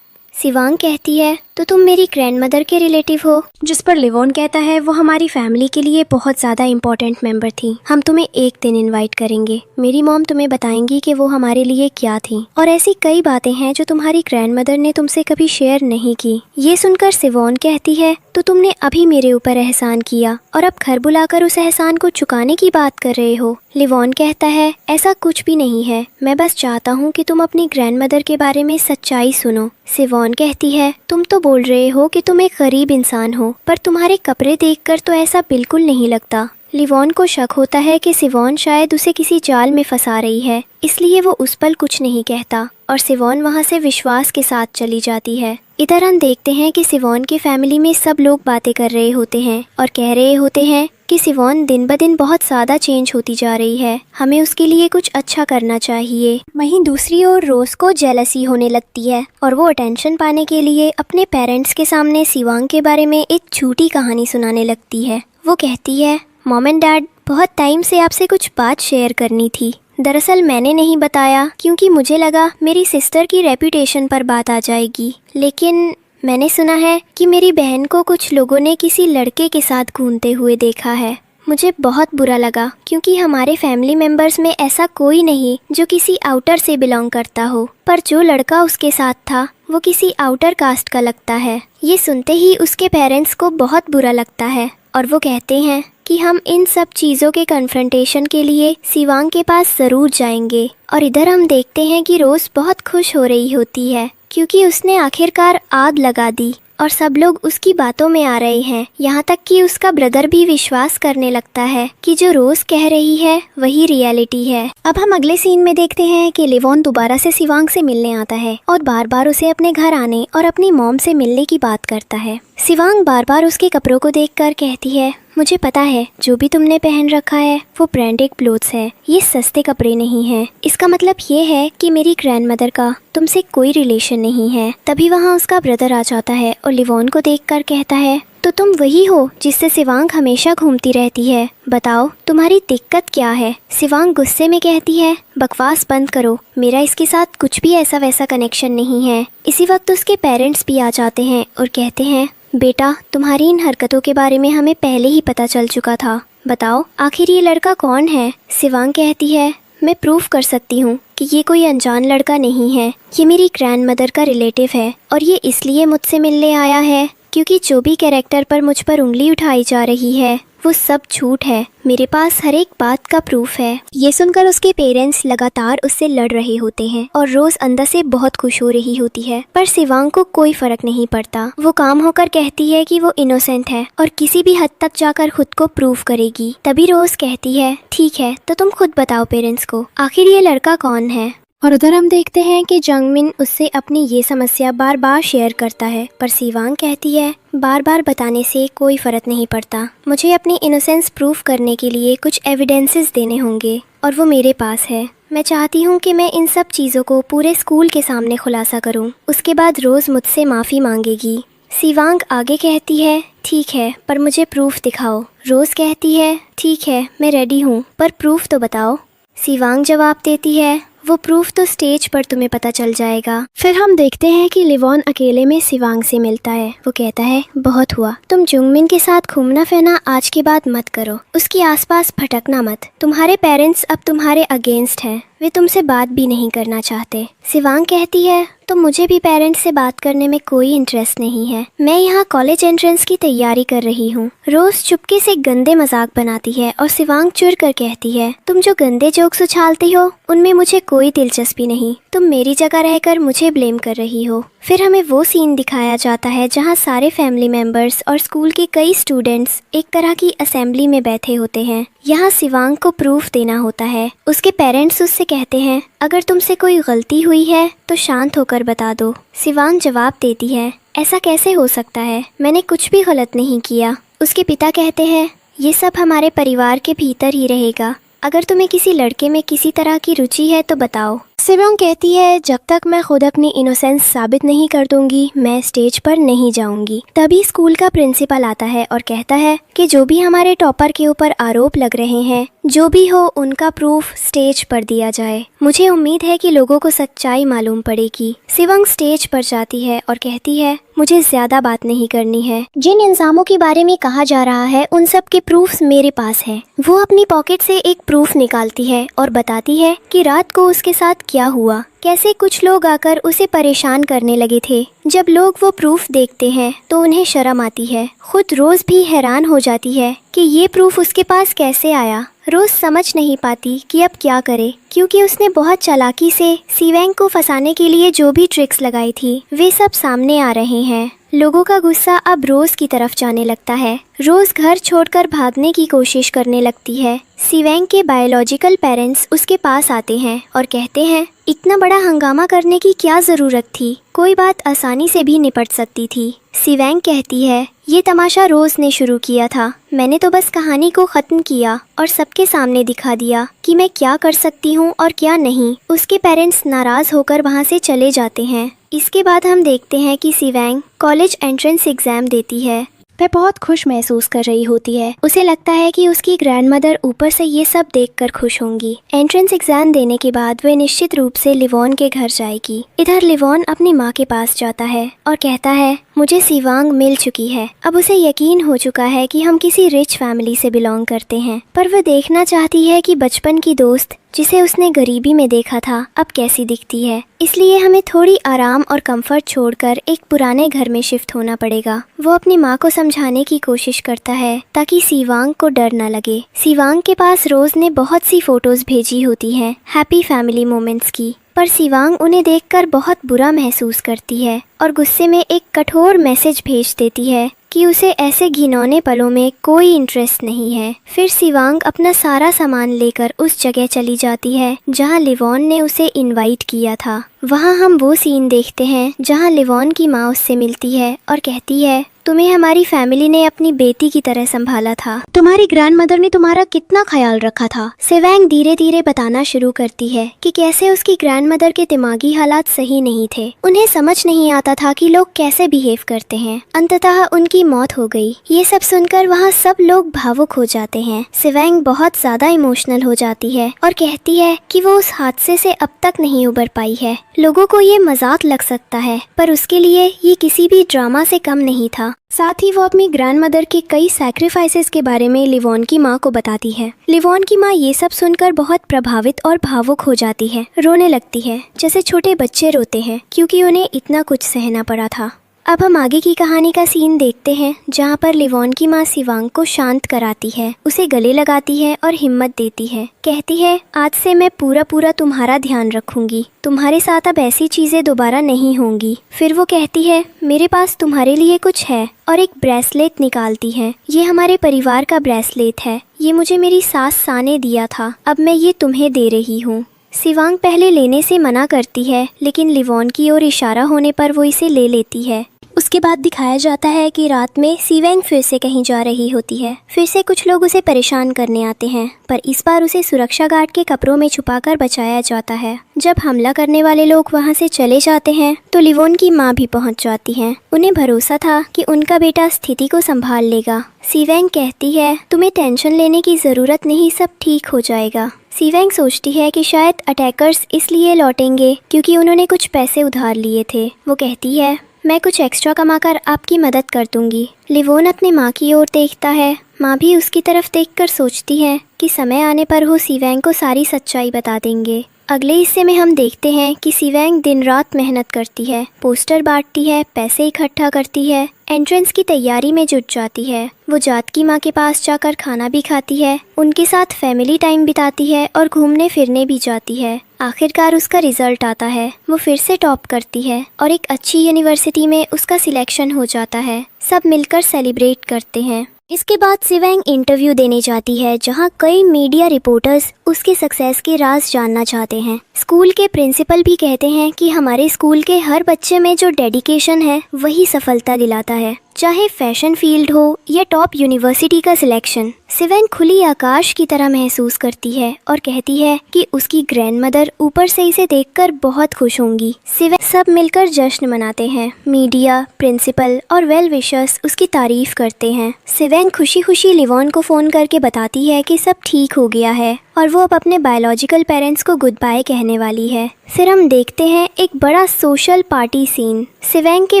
शिवांग कहती है, तो तुम मेरी ग्रैंडमदर के रिलेटिव हो? जिस पर लिवॉन कहता है, वो हमारी फैमिली के लिए बहुत ज़्यादा इम्पोर्टेंट मेंबर थी। हम तुम्हें एक दिन इनवाइट करेंगे। मेरी मॉम तुम्हें बताएंगी कि वो हमारे लिए क्या थी और ऐसी कई बातें हैं जो तुम्हारी ग्रैंडमदर ने तुमसे कभी शेयर नहीं की। ये सुनकर शिवॉन कहती है, तो तुमने अभी मेरे ऊपर एहसान किया और अब घर बुलाकर उस एहसान को चुकाने की बात कर रहे हो। लिवॉन कहता है, ऐसा कुछ भी नहीं है, मैं बस चाहता हूँ कि तुम अपनी ग्रैंडमदर के बारे में सच्चाई सुनो। शिवॉन कहती है, तुम तो बोल रहे हो कि तुम एक गरीब इंसान हो, पर तुम्हारे कपड़े देखकर तो ऐसा बिल्कुल नहीं लगता। लिवॉन को शक होता है कि शिवॉन शायद उसे किसी जाल में फंसा रही है, इसलिए वो उस पल कुछ नहीं कहता और शिवॉन वहाँ से विश्वास के साथ चली जाती है। इधर हम देखते हैं कि शिवॉन की फैमिली में सब लोग बातें कर रहे होते हैं और कह रहे होते हैं कि शिवॉन दिन ब दिन बहुत ज़्यादा चेंज होती जा रही है, हमें उसके लिए कुछ अच्छा करना चाहिए। वहीं दूसरी ओर रोज को जेलसी होने लगती है और वो अटेंशन पाने के लिए अपने पेरेंट्स के सामने शिवांग के बारे में एक झूठी कहानी सुनाने लगती है। वो कहती है, मॉम एंड डैड, बहुत टाइम से आपसे कुछ बात शेयर करनी थी। दरअसल मैंने नहीं बताया क्योंकि मुझे लगा मेरी सिस्टर की रेपुटेशन पर बात आ जाएगी, लेकिन मैंने सुना है कि मेरी बहन को कुछ लोगों ने किसी लड़के के साथ घूमते हुए देखा है। मुझे बहुत बुरा लगा क्योंकि हमारे फैमिली मेंबर्स में ऐसा कोई नहीं जो किसी आउटर से बिलोंग करता हो, पर जो लड़का उसके साथ था वो किसी आउटर कास्ट का लगता है। ये सुनते ही उसके पेरेंट्स को बहुत बुरा लगता है और वो कहते हैं कि हम इन सब चीज़ों के कन्फ्रंटेशन के लिए शिवांग के पास ज़रूर जाएंगे। और इधर हम देखते हैं कि रोज़ बहुत खुश हो रही होती है क्योंकि उसने आखिरकार आग लगा दी और सब लोग उसकी बातों में आ रहे हैं। यहाँ तक कि उसका ब्रदर भी विश्वास करने लगता है कि जो रोज कह रही है वही रियलिटी है। अब हम अगले सीन में देखते हैं कि लिवॉन दोबारा से शिवांग से मिलने आता है और बार बार उसे अपने घर आने और अपनी मॉम से मिलने की बात करता है। शिवांग बार बार उसके कपड़ों को देखकर कहती है, मुझे पता है जो भी तुमने पहन रखा है वो ब्रांडेड क्लोथ्स है, ये सस्ते कपड़े नहीं हैं। इसका मतलब ये है कि मेरी ग्रैंडमदर का तुमसे कोई रिलेशन नहीं है। तभी वहाँ उसका ब्रदर आ जाता है और लिवॉन को देखकर कहता है, तो तुम वही हो जिससे शिवांग हमेशा घूमती रहती है, बताओ तुम्हारी दिक्कत क्या है। शिवांग गुस्से में कहती है, बकवास बंद करो, मेरा इसके साथ कुछ भी ऐसा वैसा कनेक्शन नहीं है। इसी वक्त उसके पेरेंट्स भी आ जाते हैं और कहते हैं, बेटा तुम्हारी इन हरकतों के बारे में हमें पहले ही पता चल चुका था, बताओ आखिर ये लड़का कौन है। शिवांग कहती है, मैं प्रूफ कर सकती हूँ कि ये कोई अनजान लड़का नहीं है, ये मेरी ग्रैंडमदर का रिलेटिव है और ये इसलिए मुझसे मिलने आया है क्योंकि जो भी कैरेक्टर पर मुझ पर उंगली उठाई जा रही है वो सब झूठ है। मेरे पास हर एक बात का प्रूफ है। ये सुनकर उसके पेरेंट्स लगातार उससे लड़ रहे होते हैं और रोज अंदर से बहुत खुश हो रही होती है, पर शिवांग को कोई फर्क नहीं पड़ता। वो काम होकर कहती है कि वो इनोसेंट है और किसी भी हद तक जाकर खुद को प्रूव करेगी। तभी रोज कहती है, ठीक है तो तुम खुद बताओ पेरेंट्स को आखिर ये लड़का कौन है। और उधर हम देखते हैं कि जंगमिन उससे अपनी ये समस्या बार बार शेयर करता है, पर शिवांग कहती है, बार बार बताने से कोई फर्क नहीं पड़ता, मुझे अपनी इनोसेंस प्रूफ करने के लिए कुछ एविडेंसेस देने होंगे और वो मेरे पास है। मैं चाहती हूँ कि मैं इन सब चीज़ों को पूरे स्कूल के सामने खुलासा करूँ, उसके बाद रोज़ मुझसे माफ़ी मांगेगी। शिवांग आगे कहती है, ठीक है पर मुझे प्रूफ दिखाओ। रोज़ कहती है, ठीक है मैं रेडी हूँ, पर प्रूफ तो बताओ। शिवांग जवाब देती है, वो प्रूफ तो स्टेज पर तुम्हें पता चल जाएगा। फिर हम देखते हैं कि लिवॉन अकेले में शिवांग से मिलता है। वो कहता है, बहुत हुआ, तुम जुंगमिन के साथ घूमना फिरना आज के बाद मत करो, उसके आसपास भटकना मत। तुम्हारे पेरेंट्स अब तुम्हारे अगेंस्ट हैं, वे तुमसे बात भी नहीं करना चाहते। शिवांग कहती है, तो मुझे भी पेरेंट्स से बात करने में कोई इंटरेस्ट नहीं है, मैं यहाँ कॉलेज एंट्रेंस की तैयारी कर रही हूँ। रोज चुपके से गंदे मजाक बनाती है और शिवांग चिढ़ कर कहती है, तुम जो गंदे जोक्स उछालती हो उनमें मुझे कोई दिलचस्पी नहीं, तुम मेरी जगह रहकर मुझे ब्लेम कर रही हो। फिर हमें वो सीन दिखाया जाता है जहाँ सारे फैमिली मेंबर्स और स्कूल के कई स्टूडेंट्स एक तरह की असेंबली में बैठे होते हैं। यहाँ शिवांग को प्रूफ देना होता है। उसके पेरेंट्स उससे कहते हैं, अगर तुमसे कोई गलती हुई है तो शांत होकर बता दो। शिवांग जवाब देती है, ऐसा कैसे हो सकता है, मैंने कुछ भी गलत नहीं किया। उसके पिता कहते हैं, ये सब हमारे परिवार के भीतर ही रहेगा। अगर तुम्हें किसी लड़के में किसी तरह की रुचि है तो बताओ। सिवोंग कहती है, जब तक मैं खुद अपनी इनोसेंस साबित नहीं कर दूंगी मैं स्टेज पर नहीं जाऊंगी। तभी स्कूल का प्रिंसिपल आता है और कहता है कि जो भी हमारे टॉपर के ऊपर आरोप लग रहे हैं, जो भी हो उनका प्रूफ स्टेज पर दिया जाए। मुझे उम्मीद है कि लोगों को सच्चाई मालूम पड़ेगी। सिवोंग स्टेज पर जाती है और कहती है, मुझे ज्यादा बात नहीं करनी है। जिन इल्जामों के बारे में कहा जा रहा है उन सब के प्रूफ्स मेरे पास है। वो अपनी पॉकेट से एक प्रूफ निकालती है और बताती है कि रात को उसके साथ क्या हुआ, कैसे कुछ लोग आकर उसे परेशान करने लगे थे। जब लोग वो प्रूफ देखते हैं तो उन्हें शर्म आती है। खुद रोज भी हैरान हो जाती है कि ये प्रूफ उसके पास कैसे आया। रोज समझ नहीं पाती कि अब क्या करे, क्योंकि उसने बहुत चालाकी से सिवेंग को फंसाने के लिए जो भी ट्रिक्स लगाई थी वे सब सामने आ रहे हैं। लोगों का गुस्सा अब रोज की तरफ जाने लगता है। रोज घर छोड़कर भागने की कोशिश करने लगती है। सिवेंग के बायोलॉजिकल पेरेंट्स उसके पास आते हैं और कहते हैं, इतना बड़ा हंगामा करने की क्या जरूरत थी, कोई बात आसानी से भी निपट सकती थी। सिवेंग कहती है, ये तमाशा रोज ने शुरू किया था, मैंने तो बस कहानी को खत्म किया और सबके सामने दिखा दिया कि मैं क्या कर सकती हूँ और क्या नहीं। उसके पेरेंट्स नाराज होकर वहाँ से चले जाते हैं। इसके बाद हम देखते हैं कि सिवेंग कॉलेज एंट्रेंस एग्जाम देती है। वह बहुत खुश महसूस कर रही होती है। उसे लगता है कि उसकी ग्रैंडमदर ऊपर से ये सब देखकर खुश होंगी। एंट्रेंस एग्जाम देने के बाद वह निश्चित रूप से लिवॉन के घर जाएगी। इधर लिवॉन अपनी माँ के पास जाता है और कहता है, मुझे सिवांग मिल चुकी है। अब उसे यकीन हो चुका है कि हम किसी रिच फैमिली से बिलोंग करते हैं, पर वह देखना चाहती है कि बचपन की दोस्त जिसे उसने गरीबी में देखा था अब कैसी दिखती है। इसलिए हमें थोड़ी आराम और कंफर्ट छोड़कर एक पुराने घर में शिफ्ट होना पड़ेगा। वो अपनी माँ को समझाने की कोशिश करता है ताकि सिवांग को डर न लगे। सिवांग के पास रोज ने बहुत सी फोटोज भेजी होती हैं हैप्पी फैमिली मोमेंट्स की, पर सिवांग उन्हें देखकर बहुत बुरा महसूस करती है और गुस्से में एक कठोर मैसेज भेज देती है कि उसे ऐसे घिनौने पलों में कोई इंटरेस्ट नहीं है। फिर सिवांग अपना सारा सामान लेकर उस जगह चली जाती है जहां लिवॉन ने उसे इनवाइट किया था। वहां हम वो सीन देखते हैं जहां लिवॉन की माँ उससे मिलती है और कहती है, तुम्हें हमारी फैमिली ने अपनी बेटी की तरह संभाला था, तुम्हारी ग्रैंडमदर ने तुम्हारा कितना ख्याल रखा था। सिवांग धीरे धीरे बताना शुरू करती है कि कैसे उसकी ग्रैंडमदर के दिमागी हालात सही नहीं थे। उन्हें समझ नहीं आता था कि लोग कैसे बिहेव करते हैं। अंततः उनकी मौत हो गई। ये सब सुनकर वहाँ सब लोग भावुक हो जाते हैं। सिवांग बहुत ज्यादा इमोशनल हो जाती है और कहती है कि वो उस हादसे से अब तक नहीं उबर पाई है। लोगों को ये मजाक लग सकता है, पर उसके लिए ये किसी भी ड्रामा से कम नहीं था। साथ ही वो अपनी ग्रैंडमदर के कई सैक्रिफाइसेस के बारे में लिवॉन की माँ को बताती है। लिवॉन की माँ ये सब सुनकर बहुत प्रभावित और भावुक हो जाती है, रोने लगती है जैसे छोटे बच्चे रोते हैं, क्योंकि उन्हें इतना कुछ सहना पड़ा था। अब हम आगे की कहानी का सीन देखते हैं जहाँ पर लिवॉन की माँ सिवांग को शांत कराती है, उसे गले लगाती है और हिम्मत देती है। कहती है, आज से मैं पूरा तुम्हारा ध्यान रखूंगी, तुम्हारे साथ अब ऐसी चीजें दोबारा नहीं होंगी। फिर वो कहती है, मेरे पास तुम्हारे लिए कुछ है, और एक ब्रेसलेट निकालती है। ये हमारे परिवार का ब्रेसलेट है, ये मुझे मेरी सास सा ने दिया था, अब मैं ये तुम्हें दे रही हूँ। सिवांग पहले लेने से मना करती है, लेकिन लिवॉन की ओर इशारा होने पर वो इसे ले लेती है। उसके बाद दिखाया जाता है कि रात में सिवांग फिर से कहीं जा रही होती है। फिर से कुछ लोग उसे परेशान करने आते हैं, पर इस बार उसे सुरक्षा गार्ड के कपड़ों में छुपाकर बचाया जाता है। जब हमला करने वाले लोग वहां से चले जाते हैं तो लिवॉन की माँ भी पहुंच जाती है। उन्हें भरोसा था कि उनका बेटा स्थिति को संभाल लेगा। सिवांग कहती है, तुम्हें टेंशन लेने की जरूरत नहीं, सब ठीक हो जाएगा। सिवांग सोचती है कि शायद अटैकर्स इसलिए लौटेंगे क्योंकि उन्होंने कुछ पैसे उधार लिए थे। वो कहती है, मैं कुछ एक्स्ट्रा कमाकर आपकी मदद कर दूंगी। लिवॉन अपनी माँ की ओर देखता है। माँ भी उसकी तरफ देखकर सोचती है कि समय आने पर वो सिवांग को सारी सच्चाई बता देंगे। अगले हिस्से में हम देखते हैं कि सिवांग दिन रात मेहनत करती है, पोस्टर बांटती है, पैसे इकट्ठा करती है, एंट्रेंस की तैयारी में जुट जाती है। वो जात की माँ के पास जाकर खाना भी खाती है, उनके साथ फैमिली टाइम बिताती है और घूमने फिरने भी जाती है। आखिरकार उसका रिजल्ट आता है, वो फिर से टॉप करती है और एक अच्छी यूनिवर्सिटी में उसका सिलेक्शन हो जाता है। सब मिलकर सेलिब्रेट करते हैं। इसके बाद सिवांग इंटरव्यू देने जाती है जहां कई मीडिया रिपोर्टर्स उसके सक्सेस के राज जानना चाहते हैं। स्कूल के प्रिंसिपल भी कहते हैं कि हमारे स्कूल के हर बच्चे में जो डेडिकेशन है वही सफलता दिलाता है। चाहे फैशन फील्ड हो या टॉप यूनिवर्सिटी का सिलेक्शन। सिवेंग खुली आकाश की तरह महसूस करती है और कहती है कि उसकी ग्रैंडमदर ऊपर से इसे देखकर बहुत खुश होंगी। सिवेंग सब मिलकर जश्न मनाते हैं। मीडिया, प्रिंसिपल और वेल विशर्स उसकी तारीफ करते हैं। सिवेंग खुशी खुशी लिवॉन को फ़ोन करके बताती है कि सब ठीक हो गया है और वो अब अपने बायोलॉजिकल पेरेंट्स को गुड बाय कहने वाली है। फिर हम देखते हैं एक बड़ा सोशल पार्टी सीन। सिवेंग के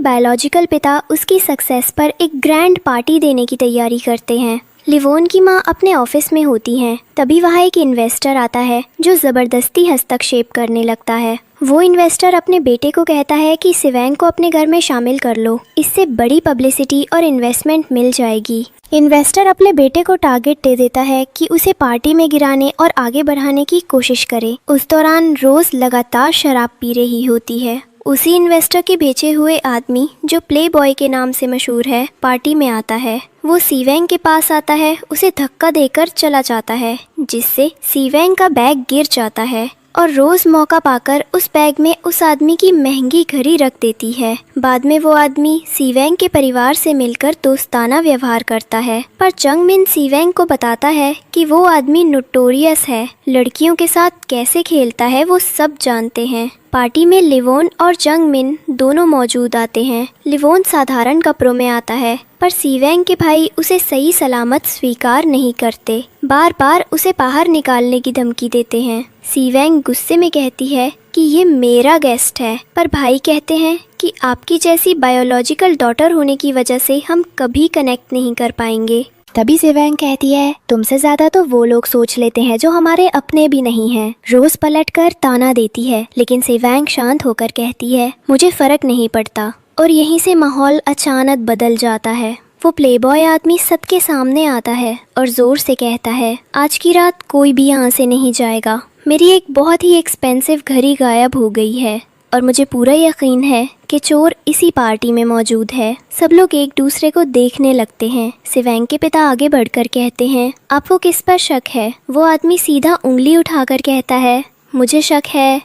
बायोलॉजिकल पिता उसकी सक्सेस पर एक ग्रैंड पार्टी देने की तैयारी करते हैं। लिवॉन की माँ अपने ऑफिस में होती हैं। तभी वहाँ एक इन्वेस्टर आता है जो ज़बरदस्ती हस्तक्षेप करने लगता है। वो इन्वेस्टर अपने बेटे को कहता है कि सिवेंग को अपने घर में शामिल कर लो, इससे बड़ी पब्लिसिटी और इन्वेस्टमेंट मिल जाएगी। इन्वेस्टर अपने बेटे को टारगेट दे देता है कि उसे पार्टी में गिराने और आगे बढ़ाने की कोशिश करे। उस दौरान रोज लगातार शराब पी रही होती है। उसी इन्वेस्टर के बेचे हुए आदमी जो प्ले बॉय के नाम से मशहूर है, पार्टी में आता है। वो सिवेंग के पास आता है, उसे धक्का देकर चला जाता है, जिससे सिवेंग का बैग गिर जाता है और रोज मौका पाकर उस बैग में उस आदमी की महंगी घड़ी रख देती है। बाद में वो आदमी सिवेंग के परिवार से मिलकर दोस्ताना व्यवहार करता है, पर जंग मिन सिवेंग को बताता है कि वो आदमी नोटोरियस है, लड़कियों के साथ कैसे खेलता है वो सब जानते हैं। पार्टी में लिवॉन और जंग मिन दोनों मौजूद आते हैं। लिवॉन साधारण कपड़ों में आता है, पर सिवेंग के भाई उसे सही सलामत स्वीकार नहीं करते, बार बार उसे बाहर निकालने की धमकी देते हैं। सिवेंग गुस्से में कहती है कि ये मेरा गेस्ट है, पर भाई कहते हैं कि आपकी जैसी बायोलॉजिकल डॉटर होने की वजह से हम कभी कनेक्ट नहीं कर पाएंगे। तभी सिवेंग कहती है, तुमसे ज्यादा तो वो लोग सोच लेते हैं जो हमारे अपने भी नहीं हैं। रोज पलटकर ताना देती है, लेकिन सिवेंग शांत होकर कहती है, मुझे फर्क नहीं पड़ता। और यहीं से माहौल अचानक बदल जाता है। वो प्लेबॉय आदमी सबके सामने आता है और जोर से कहता है, आज की रात कोई भी यहाँ से नहीं जाएगा। मेरी एक बहुत ही एक्सपेंसिव घड़ी गायब हो गई है और मुझे पूरा यकीन है कि चोर इसी पार्टी में मौजूद है। सब लोग एक दूसरे को देखने लगते हैं। सिवेंग के पिता आगे बढ़कर कहते हैं, आपको किस पर शक है? वो आदमी सीधा उंगली उठाकर कहता है, मुझे शक है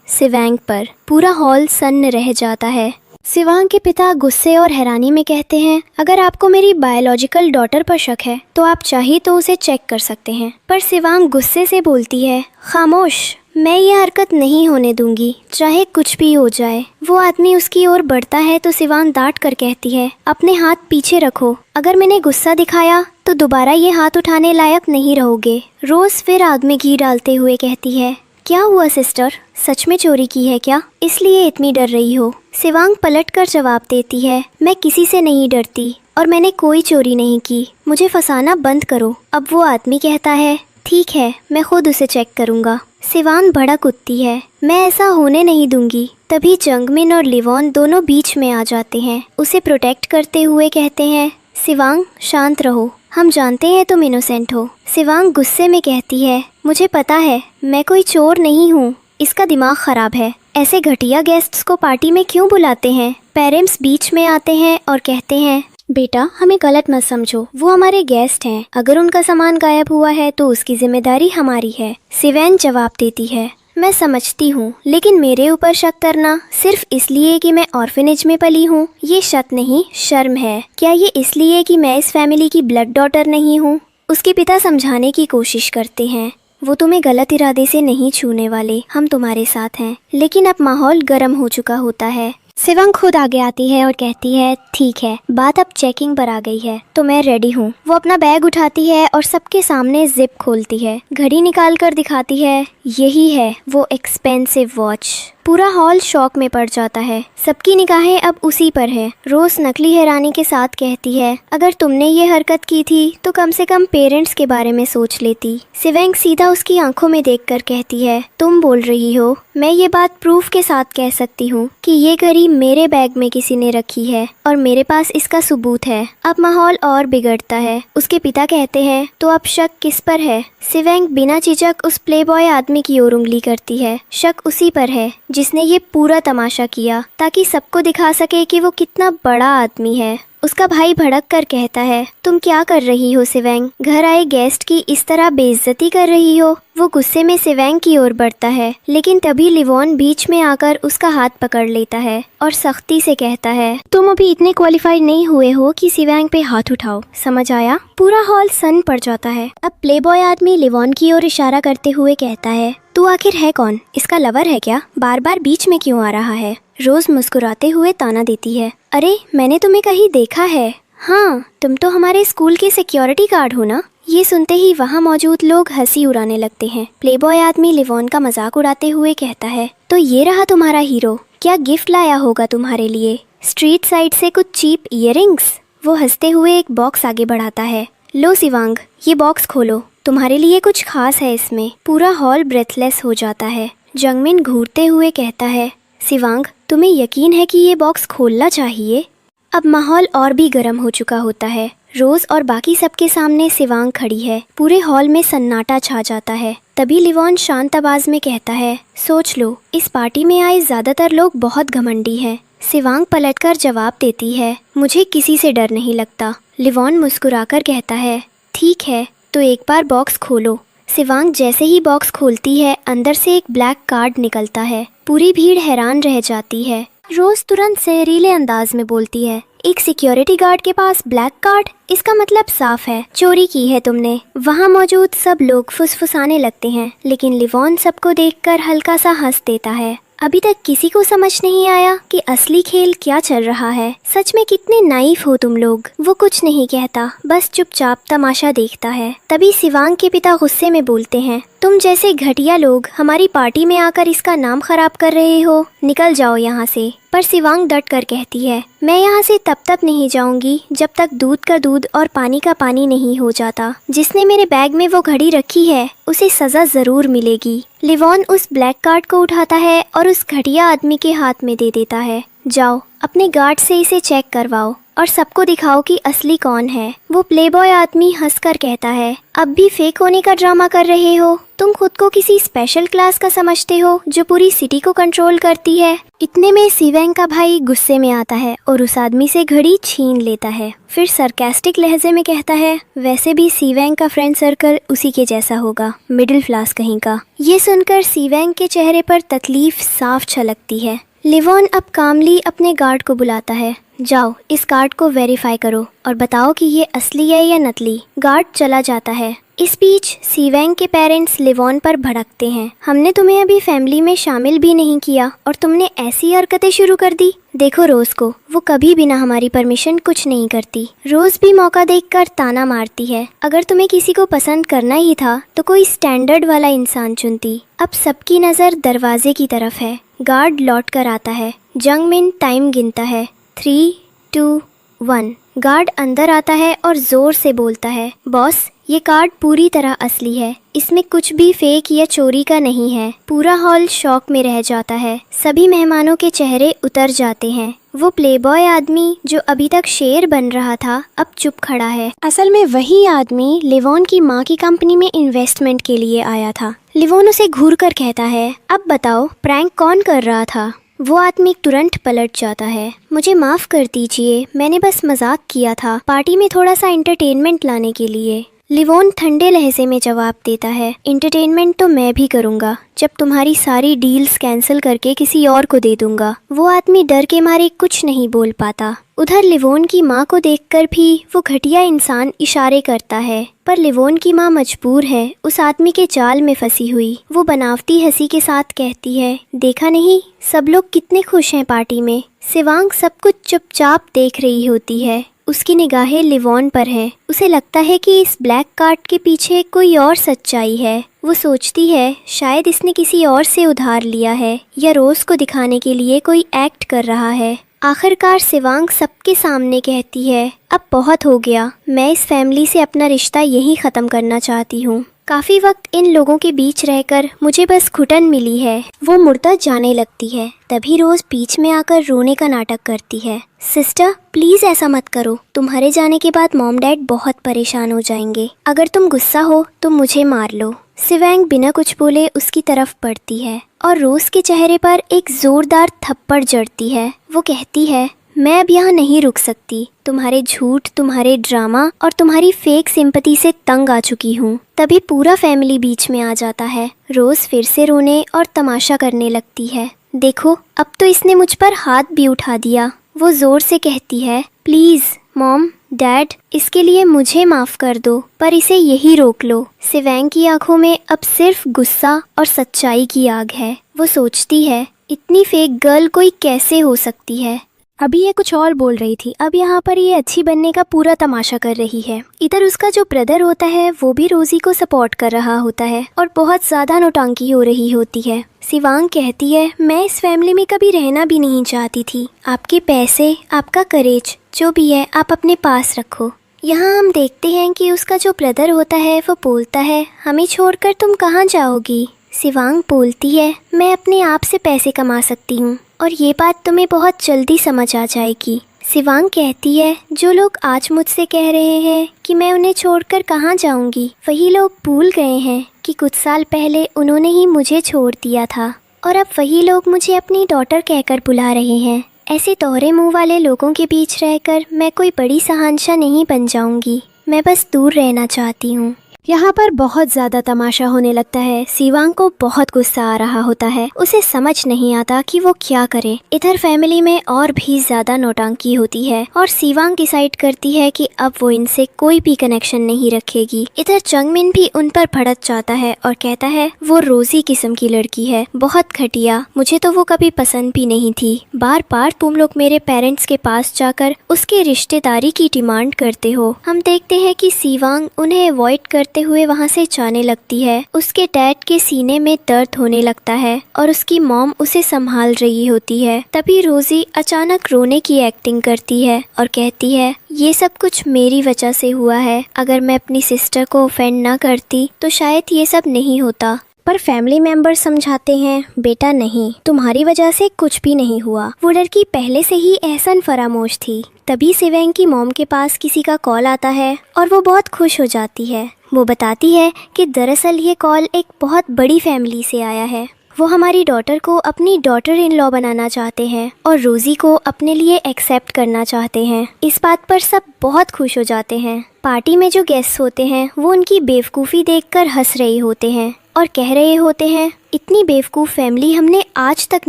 सिवेंग पर। पूरा हॉल सन्न रह जाता है। सिवेंग के पिता गुस्से और हैरानी में कहते हैं, अगर आपको मेरी बायोलॉजिकल डॉटर पर शक है तो आप चाहिए तो उसे चेक कर सकते हैं। पर सिवेंग गुस्से से बोलती है, खामोश, मैं ये हरकत नहीं होने दूंगी, चाहे कुछ भी हो जाए। वो आदमी उसकी ओर बढ़ता है तो सिवेंग डांट कर कहती है, अपने हाथ पीछे रखो, अगर मैंने गुस्सा दिखाया तो दोबारा ये हाथ उठाने लायक नहीं रहोगे। रोज फिर आग में घी डालते हुए कहती है, क्या हुआ सिस्टर, सच में चोरी की है क्या? इसलिए इतनी डर रही हो? सिवेंग पलटकर जवाब देती है, मैं किसी से नहीं डरती और मैंने कोई चोरी नहीं की, मुझे फंसाना बंद करो। अब वो आदमी कहता है, ठीक है, मैं खुद उसे चेक करूँगा। सिवेंग भड़क उठती है, मैं ऐसा होने नहीं दूंगी। तभी जंगमिन और लिवॉन दोनों बीच में आ जाते हैं। उसे प्रोटेक्ट करते हुए कहते हैं, सिवेंग शांत रहो, हम जानते हैं तुम इनोसेंट हो। सिवेंग गुस्से में कहती है, मुझे पता है, मैं कोई चोर नहीं हूँ, इसका दिमाग खराब है। ऐसे घटिया गेस्ट्स को पार्टी में क्यों बुलाते हैं? पेरेंट्स बीच में आते हैं और कहते हैं, बेटा हमें गलत मत समझो, वो हमारे गेस्ट हैं, अगर उनका सामान गायब हुआ है तो उसकी जिम्मेदारी हमारी है। सिवेंग जवाब देती है, मैं समझती हूँ, लेकिन मेरे ऊपर शक करना सिर्फ इसलिए कि मैं ऑर्फनेज में पली हूँ, ये शक नहीं शर्म है। क्या ये इसलिए कि मैं इस फैमिली की ब्लड डॉटर नहीं हूँ? उसके पिता समझाने की कोशिश करते हैं, वो तुम्हें गलत इरादे से नहीं छूने वाले, हम तुम्हारे साथ हैं। लेकिन अब माहौल गर्म हो चुका होता है। सिवेंग खुद आगे आती है और कहती है, ठीक है, बात अब चेकिंग पर आ गई है तो मैं रेडी हूँ। वो अपना बैग उठाती है और सबके सामने जिप खोलती है, घड़ी निकाल कर दिखाती है, यही है वो एक्सपेंसिव वॉच। पूरा हॉल शॉक में पड़ जाता है, सबकी निगाहें अब उसी पर है। रोज नकली हैरानी के साथ कहती है, अगर तुमने ये हरकत की थी तो कम से कम पेरेंट्स के बारे में सोच लेती। सिवेंग सीधा उसकी आंखों में देखकर कहती है, तुम बोल रही हो? मैं ये बात प्रूफ के साथ कह सकती हूँ कि ये घड़ी मेरे बैग में किसी ने रखी है और मेरे पास इसका सबूत है। अब माहौल और बिगड़ता है। उसके पिता कहते हैं, तो अब शक किस पर है? सिवेंग बिना झिझक उस प्लेबॉय आदमी की ओर उंगली करती है। शक उसी पर है जिसने ये पूरा तमाशा किया ताकि सबको दिखा सके कि वो कितना बड़ा आदमी है। उसका भाई भड़क कर कहता है, तुम क्या कर रही हो सिवेंग? घर आए गेस्ट की इस तरह बेइज्जती कर रही हो। वो गुस्से में सिवेंग की ओर बढ़ता है, लेकिन तभी लिवॉन बीच में आकर उसका हाथ पकड़ लेता है और सख्ती से कहता है, तुम अभी इतने क्वालिफाइड नहीं हुए हो कि सिवेंग पे हाथ उठाओ, समझ आया? पूरा हॉल सन पड़ जाता है। अब प्लेबॉय आदमी लिवॉन की ओर इशारा करते हुए कहता है, तू आखिर है कौन? इसका लवर है क्या? बार बार बीच में क्यों आ रहा है? रोज मुस्कुराते हुए ताना देती है, अरे मैंने तुम्हें कहीं देखा है। हाँ, तुम तो हमारे स्कूल के सिक्योरिटी गार्ड हो ना? ये सुनते ही वहाँ मौजूद लोग हंसी उड़ाने लगते हैं। प्लेबॉय आदमी लिवॉन का मजाक उड़ाते हुए कहता है, तो ये रहा तुम्हारा हीरो, क्या गिफ्ट लाया होगा तुम्हारे लिए? स्ट्रीट साइड से कुछ चीप इयररिंग्स? वो हंसते हुए एक बॉक्स आगे बढ़ाता है। लो सिवांग, ये बॉक्स खोलो, तुम्हारे लिए कुछ खास है इसमें। पूरा हॉल ब्रेथलेस हो जाता है। जंगमिन घूरते हुए कहता है, सिवांग तुम्हें यकीन है कि ये बॉक्स खोलना चाहिए? अब माहौल और भी गर्म हो चुका होता है। रोज और बाकी सबके सामने सिवांग खड़ी है। पूरे हॉल में सन्नाटा छा जाता है। तभी लिवॉन शांत आवाज में कहता है, सोच लो, इस पार्टी में आए ज्यादातर लोग बहुत घमंडी हैं। सिवांग पलटकर जवाब देती है, मुझे किसी से डर नहीं लगता। लिवॉन मुस्कुराकर कहता है, ठीक है, तो एक बार बॉक्स खोलो। सिवांग जैसे ही बॉक्स खोलती है, अंदर से एक ब्लैक कार्ड निकलता है। पूरी भीड़ हैरान रह जाती है। रोज तुरंत सहरीले अंदाज में बोलती है, एक सिक्योरिटी गार्ड के पास ब्लैक कार्ड? इसका मतलब साफ है, चोरी की है तुमने। वहाँ मौजूद सब लोग फुसफुसाने लगते हैं, लेकिन लिवॉन सबको देखकर हल्का सा हंस देता है। अभी तक किसी को समझ नहीं आया कि असली खेल क्या चल रहा है। सच में कितने नाइफ हो तुम लोग। वो कुछ नहीं कहता, बस चुपचाप तमाशा देखता है। तभी सिवांग के पिता गुस्से में बोलते हैं, तुम जैसे घटिया लोग हमारी पार्टी में आकर इसका नाम खराब कर रहे हो, निकल जाओ यहाँ से। पर सिवांग डट कर कहती है, मैं यहाँ से तब तक नहीं जाऊंगी जब तक दूध का दूध और पानी का पानी नहीं हो जाता। जिसने मेरे बैग में वो घड़ी रखी है उसे सजा जरूर मिलेगी। लिवॉन उस ब्लैक कार्ड को उठाता है और उस घटिया आदमी के हाथ में दे देता है। जाओ अपने गार्ड से इसे चेक करवाओ और सबको दिखाओ कि असली कौन है। वो प्लेबॉय आदमी हंसकर कहता है, अब भी फेक होने का ड्रामा कर रहे हो? तुम खुद को किसी स्पेशल क्लास का समझते हो जो पूरी सिटी को कंट्रोल करती है? इतने में सिवेंग का भाई गुस्से में आता है और उस आदमी से घड़ी छीन लेता है। फिर सरकास्टिक लहजे में कहता है, वैसे भी सिवेंग का फ्रेंड सर्कल उसी के जैसा होगा, मिडिल क्लास कहीं का। ये सुनकर सिवेंग के चेहरे पर तकलीफ साफ छलकती है। लिवॉन अब कामली अपने गार्ड को बुलाता है, जाओ इस कार्ड को वेरीफाई करो और बताओ कि ये असली है या नकली। गार्ड चला जाता है। इस बीच सिवेंग के पेरेंट्स लिवॉन पर भड़कते हैं, हमने तुम्हें अभी फैमिली में शामिल भी नहीं किया और तुमने ऐसी हरकतें शुरू कर दी। देखो रोज को, वो कभी बिना हमारी परमिशन कुछ नहीं करती। रोज भी मौका देखकर ताना मारती है, अगर तुम्हें किसी को पसंद करना ही था तो कोई स्टैंडर्ड वाला इंसान चुनती। अब सबकी नज़र दरवाजे की तरफ है। गार्ड लौट कर आता है। जंगमिन टाइम गिनता है, 3, 2, 1। गार्ड अंदर आता है और जोर से बोलता है, बॉस ये कार्ड पूरी तरह असली है, इसमें कुछ भी फेक या चोरी का नहीं है। पूरा हॉल शॉक में रह जाता है। सभी मेहमानों के चेहरे उतर जाते हैं। वो प्लेबॉय आदमी जो अभी तक शेर बन रहा था अब चुप खड़ा है। असल में वही आदमी लिवॉन की माँ की कंपनी में इन्वेस्टमेंट के लिए आया था। लिवॉन उसे घूर कर कहता है, अब बताओ प्रैंक कौन कर रहा था? वो आदमी तुरंत पलट जाता है, मुझे माफ कर दीजिए, मैंने बस मजाक किया था, पार्टी में थोड़ा सा एंटरटेनमेंट लाने के लिए। लिवॉन ठंडे लहजे में जवाब देता है, एंटरटेनमेंट तो मैं भी करूँगा जब तुम्हारी सारी डील्स कैंसिल करके किसी और को दे दूंगा। वो आदमी डर के मारे कुछ नहीं बोल पाता। उधर लिवॉन की माँ को देखकर भी वो घटिया इंसान इशारे करता है, पर लिवॉन की माँ मजबूर है, उस आदमी के जाल में फंसी हुई। वो बनावटी हंसी के साथ कहती है, देखा नहीं सब लोग कितने खुश हैं पार्टी में। सिवांग सब कुछ चुपचाप देख रही होती है। उसकी निगाहें लिवॉन पर है। उसे लगता है कि इस ब्लैक कार्ड के पीछे कोई और सच्चाई है। वो सोचती है शायद इसने किसी और से उधार लिया है या रोज को दिखाने के लिए कोई एक्ट कर रहा है। आखिरकार सिवांग सबके सामने कहती है, अब बहुत हो गया, मैं इस फैमिली से अपना रिश्ता यहीं ख़त्म करना चाहती हूँ। काफ़ी वक्त इन लोगों के बीच रहकर मुझे बस घुटन मिली है। वो मुर्दा जाने लगती है। तभी रोज बीच में आकर रोने का नाटक करती है। सिस्टर प्लीज़ ऐसा मत करो, तुम्हारे जाने के बाद मॉम डैड बहुत परेशान हो जाएंगे। अगर तुम गुस्सा हो तो मुझे मार लो। सिवांग बिना कुछ बोले उसकी तरफ बढ़ती है और रोज के चेहरे पर एक जोरदार थप्पड़ जड़ती है। वो कहती है, मैं अब यहाँ नहीं रुक सकती। तुम्हारे झूठ, तुम्हारे ड्रामा और तुम्हारी फेक सिंपैथी से तंग आ चुकी हूँ। तभी पूरा फैमिली बीच में आ जाता है। रोज फिर से रोने और तमाशा करने लगती है। देखो, अब तो इसने मुझ पर हाथ भी उठा दिया। वो जोर से कहती है, प्लीज मॉम, डैड, इसके लिए मुझे माफ कर दो, पर इसे यही रोक लो। सिवैंग की आंखों में अब सिर्फ गुस्सा और सच्चाई की आग है। वो सोचती है, इतनी फेक गर्ल कोई कैसे हो सकती है। अभी ये कुछ और बोल रही थी, अब यहाँ पर ये अच्छी बनने का पूरा तमाशा कर रही है। इधर उसका जो ब्रदर होता है वो भी रोजी को सपोर्ट कर रहा होता है और बहुत ज़्यादा नौटंकी हो रही होती है। सिवांग कहती है, मैं इस फैमिली में कभी रहना भी नहीं चाहती थी। आपके पैसे, आपका करेज, जो भी है आप अपने पास रखो। यहाँ हम देखते हैं कि उसका जो ब्रदर होता है वो बोलता है, हमें छोड़कर तुम कहाँ जाओगी। सिवांग बोलती है, मैं अपने आप से पैसे कमा सकती हूँ और ये बात तुम्हें बहुत जल्दी समझ आ जाएगी। सिवांग कहती है, जो लोग आज मुझसे कह रहे हैं कि मैं उन्हें छोड़कर कहाँ जाऊँगी, वही लोग भूल गए हैं कि कुछ साल पहले उन्होंने ही मुझे छोड़ दिया था और अब वही लोग मुझे अपनी डॉटर कहकर बुला रहे हैं। ऐसे दोहरे मुंह वाले लोगों के बीच रहकर मैं कोई बड़ी शहंशाह नहीं बन जाऊँगी। मैं बस दूर रहना चाहती हूँ। यहाँ पर बहुत ज़्यादा तमाशा होने लगता है। सिवांग को बहुत गुस्सा आ रहा होता है। उसे समझ नहीं आता कि वो क्या करे। इधर फैमिली में और भी ज़्यादा नौटंकी होती है और सिवांग डिसाइड करती है कि अब वो इनसे कोई भी कनेक्शन नहीं रखेगी। इधर चंगमिन भी उन पर भड़क जाता है और कहता है, वो रोजी किस्म की लड़की है, बहुत घटिया, मुझे तो वो कभी पसंद भी नहीं थी। बार बार तुम लोग मेरे पेरेंट्स के पास जाकर उसके रिश्तेदारी की डिमांड करते हो। हम देखते हैं कि सिवांग उन्हें अवॉइड करते हुए वहां से जाने लगती है। उसके डैड के सीने में दर्द होने लगता है और उसकी मॉम उसे संभाल रही होती है। तभी रोजी अचानक रोने की एक्टिंग करती है और कहती है, ये सब कुछ मेरी वजह से हुआ है। अगर मैं अपनी सिस्टर को ऑफेंड ना करती तो शायद ये सब नहीं होता। पर फैमिली मेंबर समझाते हैं, बेटा नहीं, तुम्हारी वजह से कुछ भी नहीं हुआ। वो लड़की पहले से ही एहसन फरामोश थी। तभी सिवैंग की मॉम के पास किसी का कॉल आता है और वो बहुत खुश हो जाती है। वो बताती है कि दरअसल ये कॉल एक बहुत बड़ी फैमिली से आया है। वो हमारी डॉटर को अपनी डॉटर इन लॉ बनाना चाहते हैं और रोजी को अपने लिए एक्सेप्ट करना चाहते हैं। इस बात पर सब बहुत खुश हो जाते हैं। पार्टी में जो गेस्ट होते हैं वो उनकी बेवकूफ़ी देखकर हंस रहे होते हैं और कह रहे होते हैं, इतनी बेवकूफ़ फैमिली हमने आज तक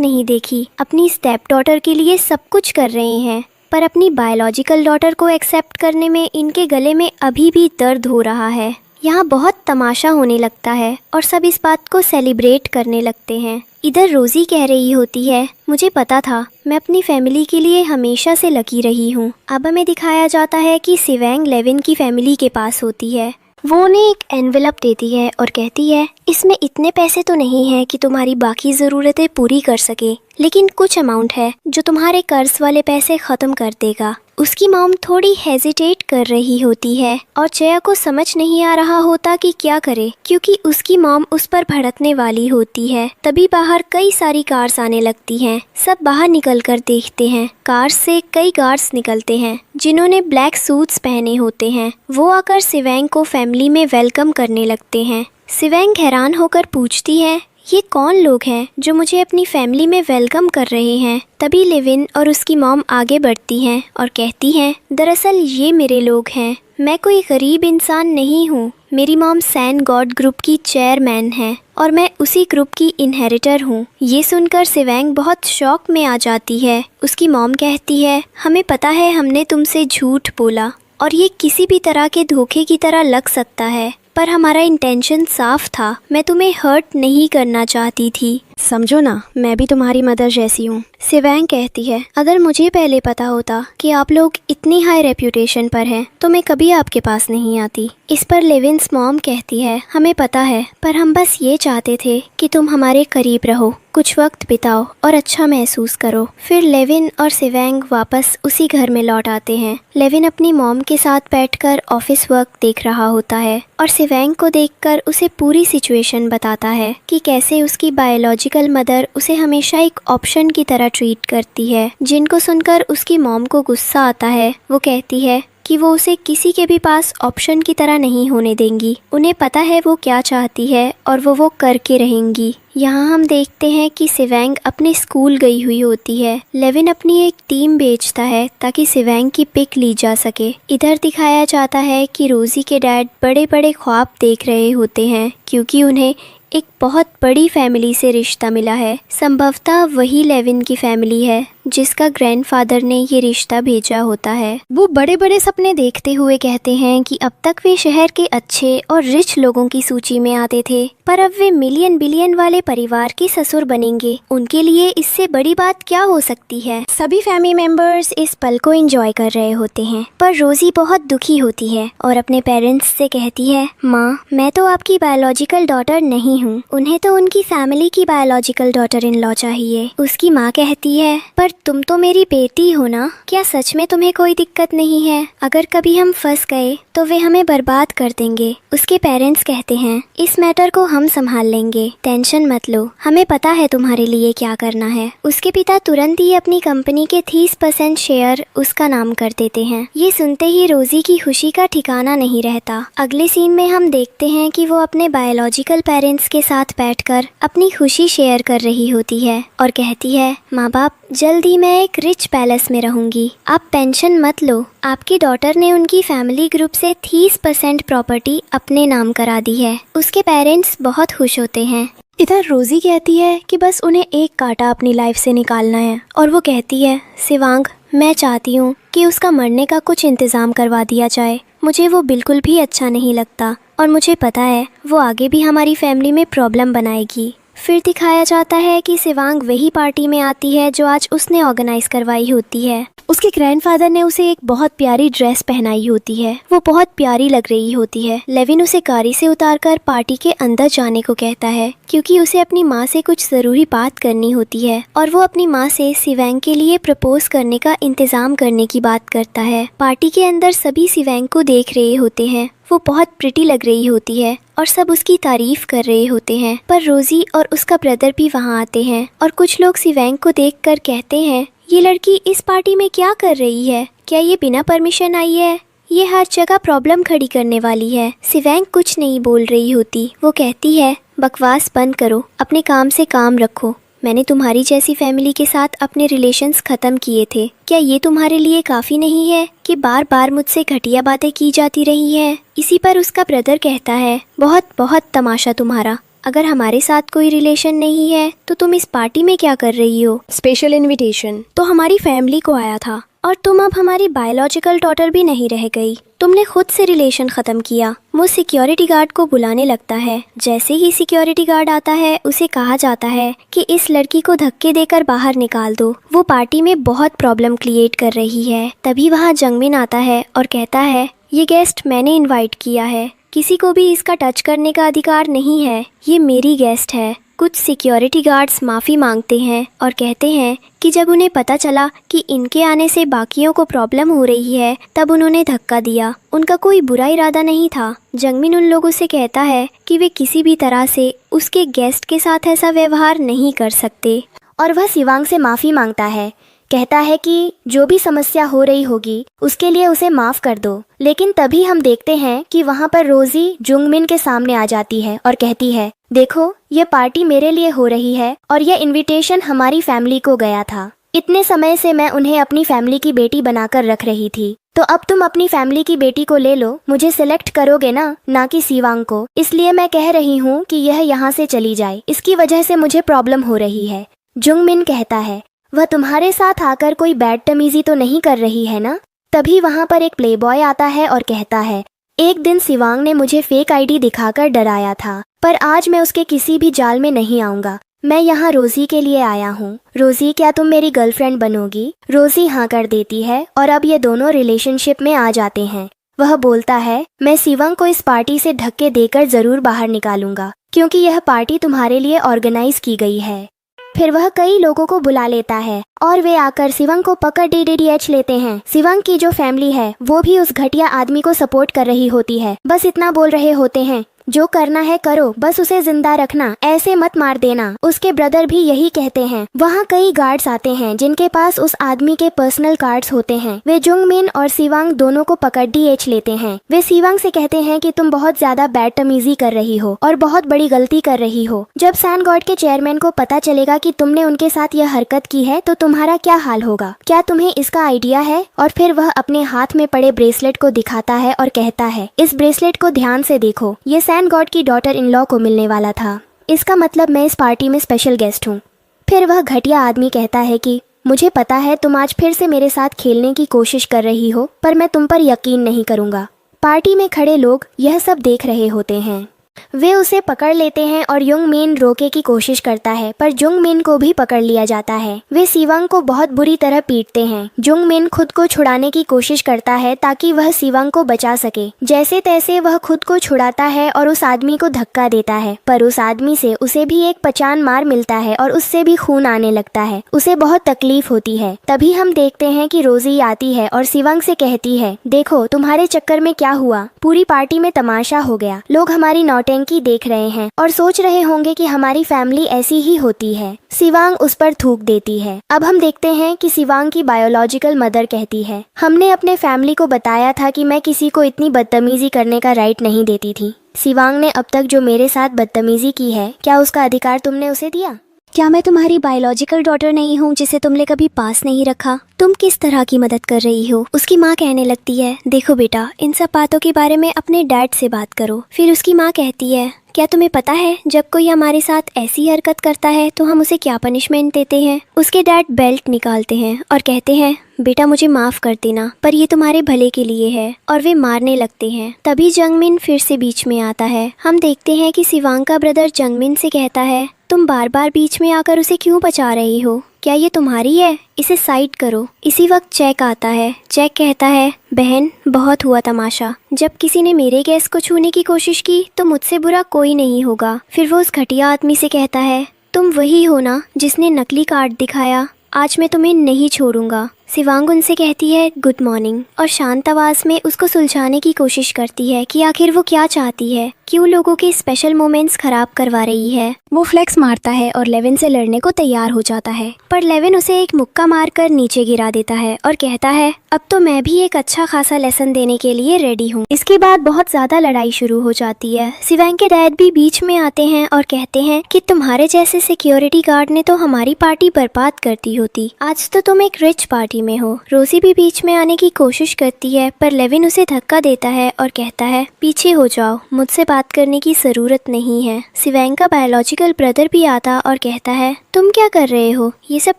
नहीं देखी। अपनी स्टेप डॉटर के लिए सब कुछ कर रहे हैं, पर अपनी बायोलॉजिकल डॉटर को एक्सेप्ट करने में इनके गले में अभी भी दर्द हो रहा है। यहाँ बहुत तमाशा होने लगता है और सब इस बात को सेलिब्रेट करने लगते हैं। इधर रोजी कह रही होती है, मुझे पता था, मैं अपनी फैमिली के लिए हमेशा से लगी रही हूँ। अब हमें दिखाया जाता है कि सिवैंग लेविन की फैमिली के पास होती है। वो उन्हें एक एनवेलप देती है और कहती है, इसमें इतने पैसे तो नहीं है कि तुम्हारी बाकी ज़रूरतें पूरी कर सके, लेकिन कुछ अमाउंट है जो तुम्हारे कर्ज वाले पैसे ख़त्म कर देगा। उसकी मॉम थोड़ी हेजिटेट कर रही होती है और जया को समझ नहीं आ रहा होता कि क्या करे, क्योंकि उसकी मॉम उस पर भड़कने वाली होती है। तभी बाहर कई सारी कार्स आने लगती हैं। सब बाहर निकलकर देखते हैं। कार्स से कई गार्ड्स निकलते हैं जिन्होंने ब्लैक सूट्स पहने होते हैं। वो आकर सिवैंग को फैमिली में वेलकम करने लगते हैं। सिवैंग हैरान होकर पूछती है, ये कौन लोग हैं जो मुझे अपनी फैमिली में वेलकम कर रहे हैं। तभी लेविन और उसकी मॉम आगे बढ़ती हैं और कहती हैं, दरअसल ये मेरे लोग हैं। मैं कोई गरीब इंसान नहीं हूँ। मेरी मॉम सैन गॉड ग्रुप की चेयरमैन है और मैं उसी ग्रुप की इनहेरिटर हूँ। ये सुनकर सिवैंग बहुत शॉक में आ जाती है। उसकी मॉम कहती है, हमें पता है हमने तुमसे झूठ बोला और ये किसी भी तरह के धोखे की तरह लग सकता है, पर हमारा इंटेंशन साफ था। मैं तुम्हें हर्ट नहीं करना चाहती थी, समझो ना, मैं भी तुम्हारी मदर जैसी हूँ। सिवैंग कहती है, अगर मुझे पहले पता होता कि आप लोग इतनी हाई रेप्यूटेशन पर हैं तो मैं कभी आपके पास नहीं आती। इस पर लेविन्स मॉम कहती है, हमें पता है, पर हम बस ये चाहते थे कि तुम हमारे करीब रहो, कुछ वक्त बिताओ और अच्छा महसूस करो। फिर लेविन और सिवैंग वापस उसी घर में लौट आते हैं। लेविन अपनी मॉम के साथ बैठकर ऑफिस वर्क देख रहा होता है और सिवैंग को देखकर उसे पूरी सिचुएशन बताता है कि कैसे उसकी बायोलॉजिकल मदर उसे हमेशा एक ऑप्शन की तरह ट्रीट करती है, जिनको सुनकर उसकी मॉम को गुस्सा आता है। वो कहती है, कि वो उसे किसी के भी पास ऑप्शन की तरह नहीं होने देंगी। उन्हें पता है वो क्या चाहती है और वो करके रहेंगी। यहाँ हम देखते हैं कि सिवेंग अपने स्कूल गई हुई होती है। लेविन अपनी एक टीम भेजता है ताकि सिवेंग की पिक ली जा सके। इधर दिखाया जाता है कि रोजी के डैड बड़े बड़े ख्वाब देख रहे होते हैं क्योंकि उन्हें एक बहुत बड़ी फैमिली से रिश्ता मिला है। संभवतः वही लेविन की फैमिली है जिसका ग्रैंडफादर ने ये रिश्ता भेजा होता है। वो बड़े बड़े सपने देखते हुए कहते हैं कि अब तक वे शहर के अच्छे और रिच लोगों की सूची में आते थे, पर अब वे मिलियन बिलियन वाले परिवार के ससुर बनेंगे। उनके लिए इससे बड़ी बात क्या हो सकती है। सभी फैमिली मेंबर्स इस पल को एंजॉय कर रहे होते हैं, पर रोजी बहुत दुखी होती है और अपने पेरेंट्स से कहती है, माँ, मैं तो आपकी बायोलॉजिकल डॉटर नहीं हूँ, उन्हें तो उनकी फैमिली की बायोलॉजिकल डॉटर इन लॉ चाहिए। उसकी माँ कहती है, पर तुम तो मेरी बेटी हो ना, क्या सच में तुम्हें कोई दिक्कत नहीं है? अगर कभी हम फंस गए तो वे हमें बर्बाद कर देंगे। उसके पेरेंट्स कहते हैं, इस मैटर को हम संभाल लेंगे, टेंशन मत लो, हमें पता है तुम्हारे लिए क्या करना है। उसके पिता तुरंत ही अपनी कंपनी के 30% शेयर उसका नाम कर देते हैं। ये सुनते ही रोजी की खुशी का ठिकाना नहीं रहता। अगले सीन में हम देखते हैं कि वो अपने बायोलॉजिकल पेरेंट्स के साथ बैठकर अपनी खुशी शेयर कर रही होती है और कहती है, माँ बाप, जल्दी मैं एक रिच पैलेस में रहूंगी, आप टेंशन मत लो। आपकी डॉटर ने उनकी फैमिली ग्रुप से 30% प्रॉपर्टी अपने नाम करा दी है। उसके पेरेंट्स बहुत खुश होते हैं। इधर रोजी कहती है कि बस उन्हें एक कांटा अपनी लाइफ से निकालना है और वो कहती है, सिवांग, मैं चाहती हूँ कि उसका मरने का कुछ इंतज़ाम करवा दिया जाए। मुझे वो बिल्कुल भी अच्छा नहीं लगता और मुझे पता है वो आगे भी हमारी फैमिली में प्रॉब्लम बनाएगी। फिर दिखाया जाता है कि सिवांग वही पार्टी में आती है जो आज उसने ऑर्गेनाइज करवाई होती है। उसके ग्रैंडफादर ने उसे एक बहुत प्यारी ड्रेस पहनाई होती है, वो बहुत प्यारी लग रही होती है। लेविन उसे गाड़ी से उतारकर पार्टी के अंदर जाने को कहता है क्योंकि उसे अपनी माँ से कुछ ज़रूरी बात करनी होती है और वो अपनी माँ से सिवेंग के लिए प्रपोज करने का इंतज़ाम करने की बात करता है। पार्टी के अंदर सभी सिवेंग को देख रहे होते हैं, वो बहुत प्रिटी लग रही होती है और सब उसकी तारीफ कर रहे होते हैं। पर रोजी और उसका ब्रदर भी वहाँ आते हैं और कुछ लोग सिवेंग को देखकर कहते हैं, ये लड़की इस पार्टी में क्या कर रही है? क्या ये बिना परमिशन आई है? ये हर जगह प्रॉब्लम खड़ी करने वाली है। सिवेंग कुछ नहीं बोल रही होती। वो कहती है, बकवास बंद करो, अपने काम से काम रखो। मैंने तुम्हारी जैसी फैमिली के साथ अपने रिलेशंस ख़त्म किए थे। क्या ये तुम्हारे लिए काफ़ी नहीं है कि बार बार मुझसे घटिया बातें की जाती रही हैं? इसी पर उसका ब्रदर कहता है, बहुत बहुत तमाशा तुम्हारा। अगर हमारे साथ कोई रिलेशन नहीं है तो तुम इस पार्टी में क्या कर रही हो? स्पेशल इनविटेशन तो हमारी फैमिली को आया था और तुम अब हमारी बायोलॉजिकल डॉटर भी नहीं रह गई। तुमने खुद से रिलेशन खत्म किया। वो सिक्योरिटी गार्ड को बुलाने लगता है। जैसे ही सिक्योरिटी गार्ड आता है उसे कहा जाता है कि इस लड़की को धक्के देकर बाहर निकाल दो, वो पार्टी में बहुत प्रॉब्लम क्रिएट कर रही है। तभी वहाँ जंगमिन आता है और कहता है, ये गेस्ट मैंने इनवाइट किया है, किसी को भी इसका टच करने का अधिकार नहीं है, ये मेरी गेस्ट है। कुछ सिक्योरिटी गार्ड्स माफ़ी मांगते हैं और कहते हैं कि जब उन्हें पता चला कि इनके आने से बाकियों को प्रॉब्लम हो रही है तब उन्होंने धक्का दिया। उनका कोई बुरा इरादा नहीं था। जंगमिन उन लोगों से कहता है कि वे किसी भी तरह से उसके गेस्ट के साथ ऐसा व्यवहार नहीं कर सकते और वह सिवांग से माफ़ी मांगता है। कहता है कि जो भी समस्या हो रही होगी उसके लिए उसे माफ़ कर दो। लेकिन तभी हम देखते हैं कि वहाँ पर रोजी जुंगमिन के सामने आ जाती है और कहती है, देखो, ये पार्टी मेरे लिए हो रही है और यह इनविटेशन हमारी फैमिली को गया था। इतने समय से मैं उन्हें अपनी फैमिली की बेटी बनाकर रख रही थी, तो अब तुम अपनी फैमिली की बेटी को ले लो। मुझे सिलेक्ट करोगे ना कि सिवांग को। इसलिए मैं कह रही हूँ कि यह यहाँ से चली जाए, इसकी वजह से मुझे प्रॉब्लम हो रही है। जुंगमिन कहता है, वह तुम्हारे साथ आकर कोई बैडतमीजी तो नहीं कर रही है ना? तभी वहाँ पर एक प्लेबॉय आता है और कहता है, एक दिन सिवांग ने मुझे फेक आईडी दिखाकर डराया था, पर आज मैं उसके किसी भी जाल में नहीं आऊँगा। मैं यहाँ रोजी के लिए आया हूँ। रोजी, क्या तुम मेरी गर्लफ्रेंड बनोगी? रोजी हाँ कर देती है और अब ये दोनों रिलेशनशिप में आ जाते हैं। वह बोलता है, मैं सिवांग को इस पार्टी से धक्के देकर ज़रूर बाहर निकालूंगा क्योंकि यह पार्टी तुम्हारे लिए ऑर्गेनाइज की गई है। फिर वह कई लोगों को बुला लेता है और वे आकर सिवांग को पकड़ DDDH लेते हैं। सिवांग की जो फैमिली है वो भी उस घटिया आदमी को सपोर्ट कर रही होती है। बस इतना बोल रहे होते हैं जो करना है करो, बस उसे जिंदा रखना, ऐसे मत मार देना। उसके ब्रदर भी यही कहते हैं। वहाँ कई गार्ड्स आते हैं जिनके पास उस आदमी के पर्सनल कार्ड्स होते हैं। वे जुंगमिन और सिवांग दोनों को पकड़ DH लेते हैं। वे सिवांग से कहते हैं कि तुम बहुत ज्यादा बदतमीजी कर रही हो और बहुत बड़ी गलती कर रही हो। जब सैन गॉड के चेयरमैन को पता चलेगा कि तुमने उनके साथ यह हरकत की है तो तुम्हारा क्या हाल होगा, क्या तुम्हें इसका आइडिया है? और फिर वह अपने हाथ में पड़े ब्रेसलेट को दिखाता है और कहता है, इस ब्रेसलेट को ध्यान से देखो, ये सैन गॉड की डॉटर इन लॉ को मिलने वाला था। इसका मतलब मैं इस पार्टी में स्पेशल गेस्ट हूँ। फिर वह घटिया आदमी कहता है कि मुझे पता है तुम आज फिर से मेरे साथ खेलने की कोशिश कर रही हो, पर मैं तुम पर यकीन नहीं करूँगा। पार्टी में खड़े लोग यह सब देख रहे होते हैं। वे उसे पकड़ लेते हैं और जुंगमिन रोके की कोशिश करता है, पर जुंगमिन को भी पकड़ लिया जाता है। वे सिवांग को बहुत बुरी तरह पीटते हैं। जुंगमिन खुद को छुड़ाने की कोशिश करता है ताकि वह सिवांग को बचा सके। जैसे तैसे वह खुद को छुड़ाता है और उस आदमी को धक्का देता है, पर उस आदमी से उसे भी एक पचान मार मिलता है और उससे भी खून आने लगता है। उसे बहुत तकलीफ होती है। तभी हम देखते हैं कि रोजी आती है और सिवांग से कहती है, देखो तुम्हारे चक्कर में क्या हुआ, पूरी पार्टी में तमाशा हो गया। लोग हमारी नौटंकी देख रहे हैं और सोच रहे होंगे कि हमारी फैमिली ऐसी ही होती है। सिवांग उस पर थूक देती है। अब हम देखते हैं कि सिवांग की बायोलॉजिकल मदर कहती है, हमने अपने फैमिली को बताया था कि मैं किसी को इतनी बदतमीजी करने का राइट नहीं देती थी। सिवांग ने अब तक जो मेरे साथ बदतमीजी की है, क्या उसका अधिकार तुमने उसे दिया? क्या मैं तुम्हारी बायोलॉजिकल डॉटर नहीं हूँ जिसे तुमने कभी पास नहीं रखा? तुम किस तरह की मदद कर रही हो? उसकी माँ कहने लगती है, देखो बेटा, इन सब बातों के बारे में अपने डैड से बात करो। फिर उसकी माँ कहती है, क्या तुम्हें पता है जब कोई हमारे साथ ऐसी हरकत करता है तो हम उसे क्या पनिशमेंट देते हैं? उसके डैड बेल्ट निकालते हैं और कहते हैं, बेटा मुझे माफ कर देना, पर ये तुम्हारे भले के लिए है, और वे मारने लगते हैं। तभी जंगमिन फिर से बीच में आता है। हम देखते हैं कि सिवांग का ब्रदर जंगमिन से कहता है, तुम बार बार बीच में आकर उसे क्यों बचा रही हो? क्या ये तुम्हारी है? इसे साइड करो। इसी वक्त जैक आता है। जैक कहता है, बहन बहुत हुआ तमाशा, जब किसी ने मेरे गैस को छूने की कोशिश की तो मुझसे बुरा कोई नहीं होगा। फिर वो उस घटिया आदमी से कहता है, तुम वही हो ना जिसने नकली कार्ड दिखाया? आज मैं तुम्हें नहीं छोड़ूंगा। सिवांग उनसे कहती है गुड मॉर्निंग और शांत आवाज में उसको सुलझाने की कोशिश करती है कि आखिर वो क्या चाहती है, क्यों लोगों के स्पेशल मोमेंट्स खराब करवा रही है। वो फ्लेक्स मारता है और लेविन से लड़ने को तैयार हो जाता है, पर लेविन उसे एक मुक्का मारकर नीचे गिरा देता है और कहता है, अब तो मैं भी एक अच्छा खासा लेसन देने के लिए रेडी हूँ। इसके बाद बहुत ज्यादा लड़ाई शुरू हो जाती है। सिवांग के डैड भी बीच में आते हैं और कहते हैं कि तुम्हारे जैसे सिक्योरिटी गार्ड ने तो हमारी पार्टी बर्बाद कर दी होती। आज तो तुम एक रिच पार्टी में हो। रोजी भी बीच में आने की कोशिश करती है, पर लेविन उसे धक्का देता है और कहता है, पीछे हो जाओ, मुझसे बात करने की जरूरत नहीं है। सिवांग का बायोलॉजिकल ब्रदर भी आता और कहता है, तुम क्या कर रहे हो? ये सब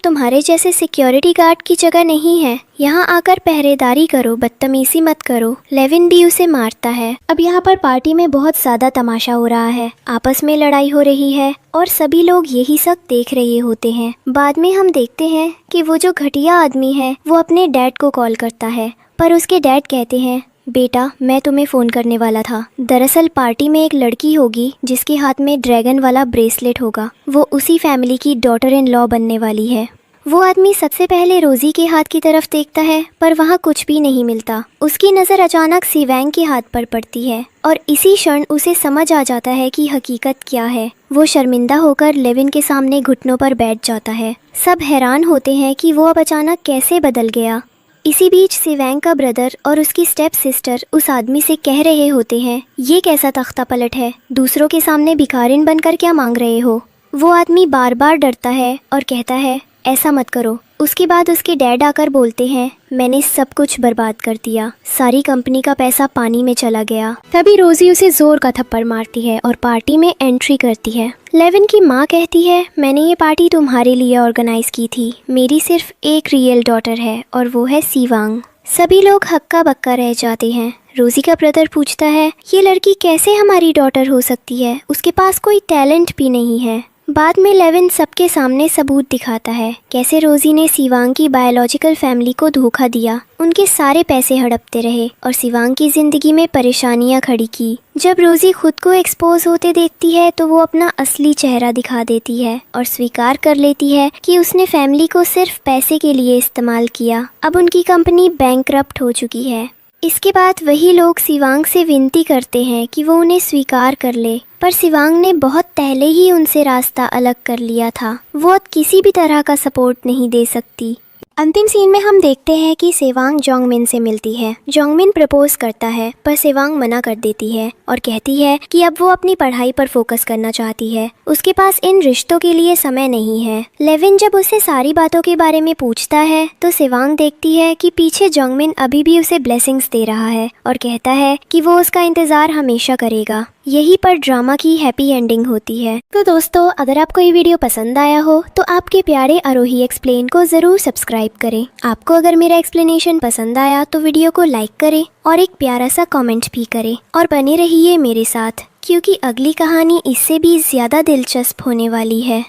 तुम्हारे जैसे सिक्योरिटी गार्ड की जगह नहीं है। यहाँ आकर पहरेदारी करो, बदतमीजी मत करो। लेविन भी उसे मारता है। अब यहाँ पर पार्टी में बहुत ज्यादा तमाशा हो रहा है, आपस में लड़ाई हो रही है और सभी लोग यही सब देख रहे होते हैं। बाद में हम देखते हैं कि वो जो घटिया आदमी है वो अपने डैड को कॉल करता है, पर उसके डैड कहते हैं, बेटा मैं तुम्हें फ़ोन करने वाला था। दरअसल पार्टी में एक लड़की होगी जिसके हाथ में ड्रैगन वाला ब्रेसलेट होगा। वो उसी फैमिली की डॉटर इन लॉ बनने वाली है। वो आदमी सबसे पहले रोजी के हाथ की तरफ देखता है, पर वहाँ कुछ भी नहीं मिलता। उसकी नज़र अचानक सिवांग के हाथ पर पड़ती है और इसी क्षण उसे समझ आ जाता है कि हकीकत क्या है। वो शर्मिंदा होकर लेविन के सामने घुटनों पर बैठ जाता है। सब हैरान होते हैं कि वो अब अचानक कैसे बदल गया। इसी बीच सिवांग का ब्रदर और उसकी स्टेप सिस्टर उस आदमी से कह रहे होते हैं, ये कैसा तख्ता पलट है, दूसरों के सामने भिखारिन बनकर क्या मांग रहे हो? वो आदमी बार बार डरता है और कहता है, ऐसा मत करो। उसके बाद उसके डैड आकर बोलते हैं, मैंने सब कुछ बर्बाद कर दिया, सारी कंपनी का पैसा पानी में चला गया। तभी रोजी उसे जोर का थप्पड़ मारती है और पार्टी में एंट्री करती है। लेविन की माँ कहती है, मैंने ये पार्टी तुम्हारे लिए ऑर्गेनाइज की थी। मेरी सिर्फ एक रियल डॉटर है और वो है सिवांग। सभी लोग हक्का बक्का रह जाते हैं। रोजी का ब्रदर पूछता है, ये लड़की कैसे हमारी डॉटर हो सकती है? उसके पास कोई टैलेंट भी नहीं है। बाद में लेविन सबके सामने सबूत दिखाता है कैसे रोजी ने सिवांग की बायोलॉजिकल फैमिली को धोखा दिया, उनके सारे पैसे हड़पते रहे और सिवांग की जिंदगी में परेशानियां खड़ी की। जब रोजी खुद को एक्सपोज होते देखती है तो वो अपना असली चेहरा दिखा देती है और स्वीकार कर लेती है कि उसने फैमिली को सिर्फ पैसे के लिए इस्तेमाल किया। अब उनकी कंपनी बैंकरप्ट हो चुकी है। इसके बाद वही लोग सिवांग से विनती करते हैं कि वो उन्हें स्वीकार कर ले, पर सिवांग ने बहुत पहले ही उनसे रास्ता अलग कर लिया था। वो अब किसी भी तरह का सपोर्ट नहीं दे सकती। अंतिम सीन में हम देखते हैं कि सेवांग जोंगमिन से मिलती है। जोंगमिन प्रपोज करता है पर सेवांग मना कर देती है और कहती है कि अब वो अपनी पढ़ाई पर फोकस करना चाहती है, उसके पास इन रिश्तों के लिए समय नहीं है। लेविन जब उसे सारी बातों के बारे में पूछता है तो सेवांग देखती है कि पीछे जोंगमिन अभी भी उसे ब्लेसिंग्स दे रहा है और कहता है कि वो उसका इंतजार हमेशा करेगा। यही पर ड्रामा की हैप्पी एंडिंग होती है। तो दोस्तों, अगर आपको ये वीडियो पसंद आया हो तो आपके प्यारे आरोही एक्सप्लेन को ज़रूर सब्सक्राइब करें। आपको अगर मेरा एक्सप्लेनेशन पसंद आया तो वीडियो को लाइक करें और एक प्यारा सा कमेंट भी करें और बने रहिए मेरे साथ, क्योंकि अगली कहानी इससे भी ज़्यादा दिलचस्प होने वाली है।